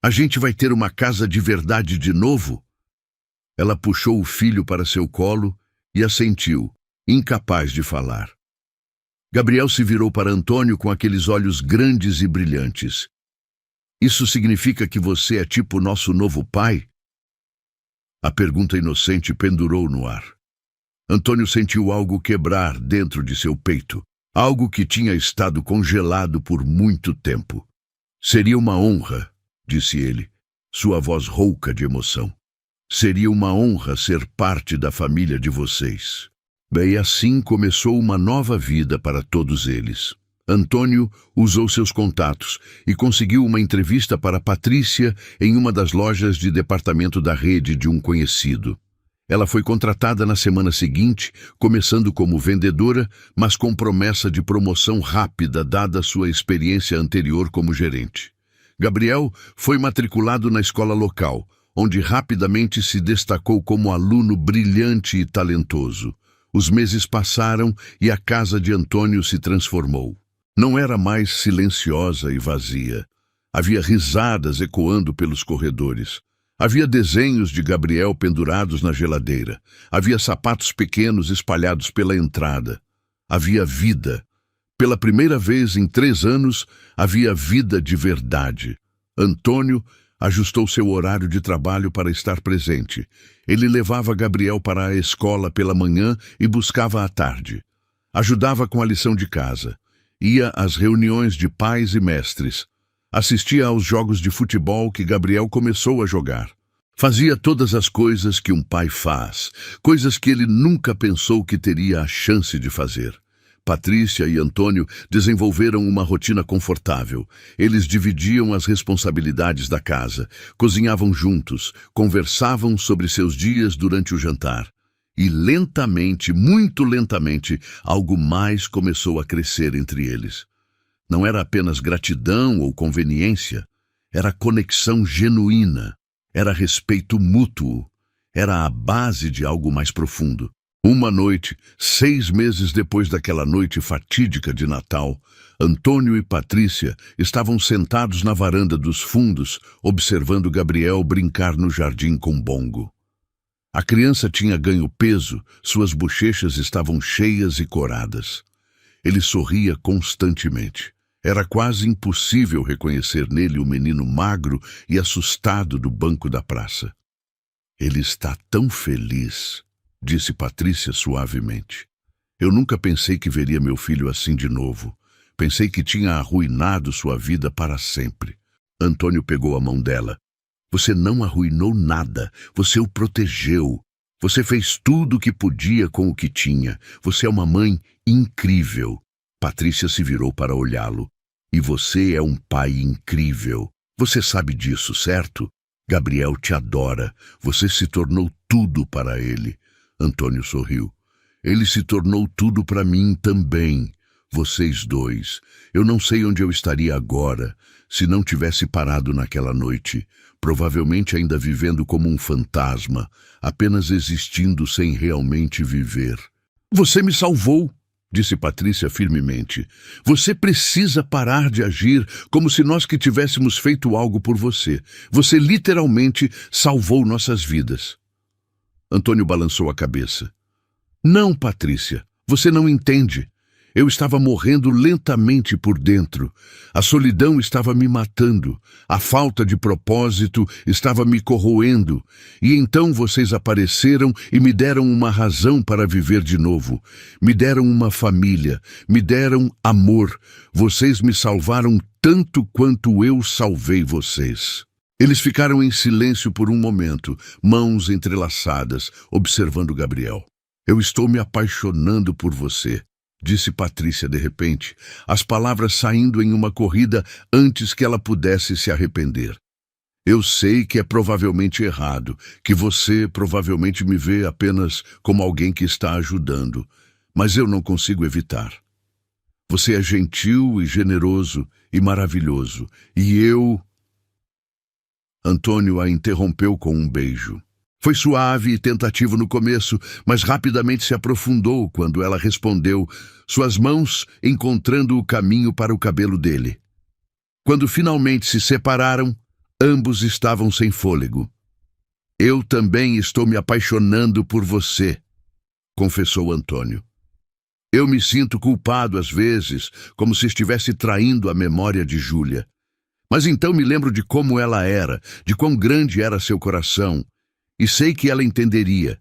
a gente vai ter uma casa de verdade de novo?" Ela puxou o filho para seu colo e assentiu, incapaz de falar. Gabriel se virou para Antônio com aqueles olhos grandes e brilhantes. "Isso significa que você é tipo nosso novo pai?" A pergunta inocente pendurou no ar. Antônio sentiu algo quebrar dentro de seu peito, algo que tinha estado congelado por muito tempo. "Seria uma honra", disse ele, sua voz rouca de emoção. "Seria uma honra ser parte da família de vocês." Bem, assim começou uma nova vida para todos eles. Antônio usou seus contatos e conseguiu uma entrevista para Patrícia em uma das lojas de departamento da rede de um conhecido. Ela foi contratada na semana seguinte, começando como vendedora, mas com promessa de promoção rápida dada sua experiência anterior como gerente. Gabriel foi matriculado na escola local, onde rapidamente se destacou como aluno brilhante e talentoso. Os meses passaram e a casa de Antônio se transformou. Não era mais silenciosa e vazia. Havia risadas ecoando pelos corredores. Havia desenhos de Gabriel pendurados na geladeira. Havia sapatos pequenos espalhados pela entrada. Havia vida. Pela primeira vez em 3 anos, havia vida de verdade. Antônio ajustou seu horário de trabalho para estar presente. Ele levava Gabriel para a escola pela manhã e buscava à tarde. Ajudava com a lição de casa. Ia às reuniões de pais e mestres. Assistia aos jogos de futebol que Gabriel começou a jogar. Fazia todas as coisas que um pai faz, coisas que ele nunca pensou que teria a chance de fazer. Patrícia e Antônio desenvolveram uma rotina confortável. Eles dividiam as responsabilidades da casa, cozinhavam juntos, conversavam sobre seus dias durante o jantar. E lentamente, muito lentamente, algo mais começou a crescer entre eles. Não era apenas gratidão ou conveniência, era conexão genuína, era respeito mútuo, era a base de algo mais profundo. Uma noite, 6 meses depois daquela noite fatídica de Natal, Antônio e Patrícia estavam sentados na varanda dos fundos, observando Gabriel brincar no jardim com Bongo. A criança tinha ganho peso, suas bochechas estavam cheias e coradas. Ele sorria constantemente. Era quase impossível reconhecer nele o menino magro e assustado do banco da praça. Ele está tão feliz, disse Patrícia suavemente. Eu nunca pensei que veria meu filho assim de novo. Pensei que tinha arruinado sua vida para sempre. Antônio pegou a mão dela. Você não arruinou nada. Você o protegeu. Você fez tudo o que podia com o que tinha. Você é uma mãe incrível. Patrícia se virou para olhá-lo. E você é um pai incrível. Você sabe disso, certo? Gabriel te adora. Você se tornou tudo para ele. Antônio sorriu. Ele se tornou tudo para mim também. Vocês dois. Eu não sei onde eu estaria agora, se não tivesse parado naquela noite. Provavelmente ainda vivendo como um fantasma, apenas existindo sem realmente viver. Você me salvou, disse Patrícia firmemente. Você precisa parar de agir como se nós que tivéssemos feito algo por você. Você literalmente salvou nossas vidas. Antônio balançou a cabeça. Não, Patrícia, você não entende. Eu estava morrendo lentamente por dentro. A solidão estava me matando. A falta de propósito estava me corroendo. E então vocês apareceram e me deram uma razão para viver de novo. Me deram uma família. Me deram amor. Vocês me salvaram tanto quanto eu salvei vocês. Eles ficaram em silêncio por um momento, mãos entrelaçadas, observando Gabriel. Eu estou me apaixonando por você, disse Patrícia de repente, as palavras saindo em uma corrida antes que ela pudesse se arrepender. Eu sei que é provavelmente errado, que você provavelmente me vê apenas como alguém que está ajudando, mas eu não consigo evitar. Você é gentil e generoso e maravilhoso, e eu... Antônio a interrompeu com um beijo. Foi suave e tentativo no começo, mas rapidamente se aprofundou quando ela respondeu, suas mãos encontrando o caminho para o cabelo dele. Quando finalmente se separaram, ambos estavam sem fôlego. Eu também estou me apaixonando por você, confessou Antônio. Eu me sinto culpado às vezes, como se estivesse traindo a memória de Júlia. Mas então me lembro de como ela era, de quão grande era seu coração, e sei que ela entenderia.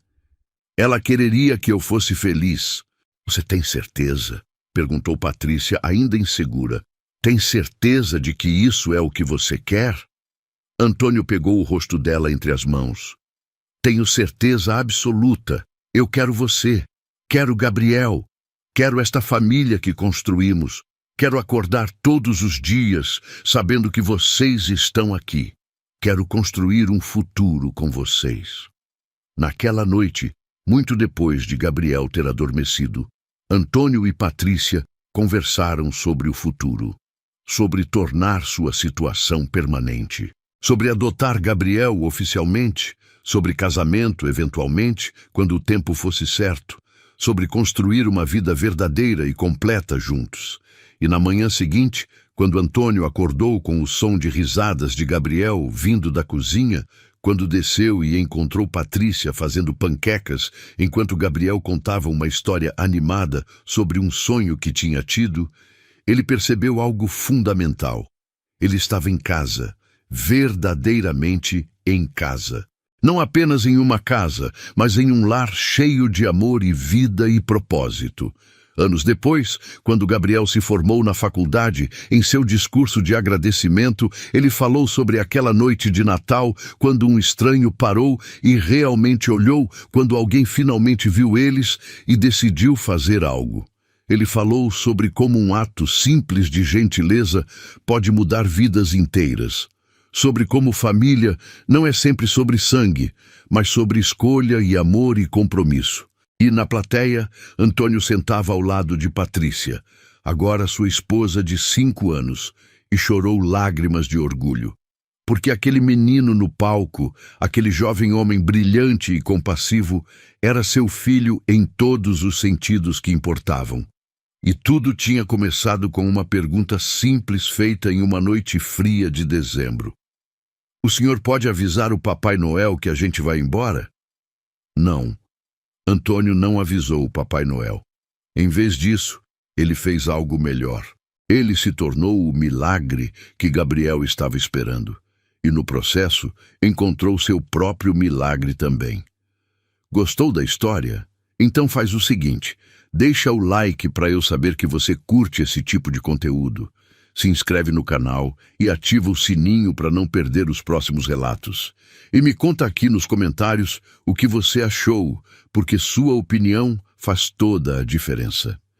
Ela quereria que eu fosse feliz. Você tem certeza? Perguntou Patrícia, ainda insegura. Tem certeza de que isso é o que você quer? Antônio pegou o rosto dela entre as mãos. Tenho certeza absoluta. Eu quero você. Quero Gabriel. Quero esta família que construímos. Quero acordar todos os dias sabendo que vocês estão aqui. Quero construir um futuro com vocês. Naquela noite, muito depois de Gabriel ter adormecido, Antônio e Patrícia conversaram sobre o futuro. sobre tornar sua situação permanente, sobre adotar Gabriel oficialmente, sobre casamento eventualmente, quando o tempo fosse certo, sobre construir uma vida verdadeira e completa juntos. E na manhã seguinte, quando Antônio acordou com o som de risadas de Gabriel vindo da cozinha, quando desceu e encontrou Patrícia fazendo panquecas, enquanto Gabriel contava uma história animada sobre um sonho que tinha tido, ele percebeu algo fundamental. Ele estava em casa, verdadeiramente em casa. Não apenas em uma casa, mas em um lar cheio de amor e vida e propósito. Anos depois, quando Gabriel se formou na faculdade, em seu discurso de agradecimento, ele falou sobre aquela noite de Natal, quando um estranho parou e realmente olhou, quando alguém finalmente viu eles e decidiu fazer algo. Ele falou sobre como um ato simples de gentileza pode mudar vidas inteiras. Sobre como família não é sempre sobre sangue, mas sobre escolha e amor e compromisso. E na plateia, Antônio sentava ao lado de Patrícia, agora sua esposa de 5 anos, e chorou lágrimas de orgulho. Porque aquele menino no palco, aquele jovem homem brilhante e compassivo, era seu filho em todos os sentidos que importavam. E tudo tinha começado com uma pergunta simples feita em uma noite fria de dezembro. "O senhor pode avisar o Papai Noel que a gente vai embora?" Não. Antônio não avisou o Papai Noel. Em vez disso, ele fez algo melhor. Ele se tornou o milagre que Gabriel estava esperando. E no processo, encontrou seu próprio milagre também. Gostou da história? Então faz o seguinte, deixa o like para eu saber que você curte esse tipo de conteúdo. Se inscreve no canal e ativa o sininho para não perder os próximos relatos. E me conta aqui nos comentários o que você achou, porque sua opinião faz toda a diferença.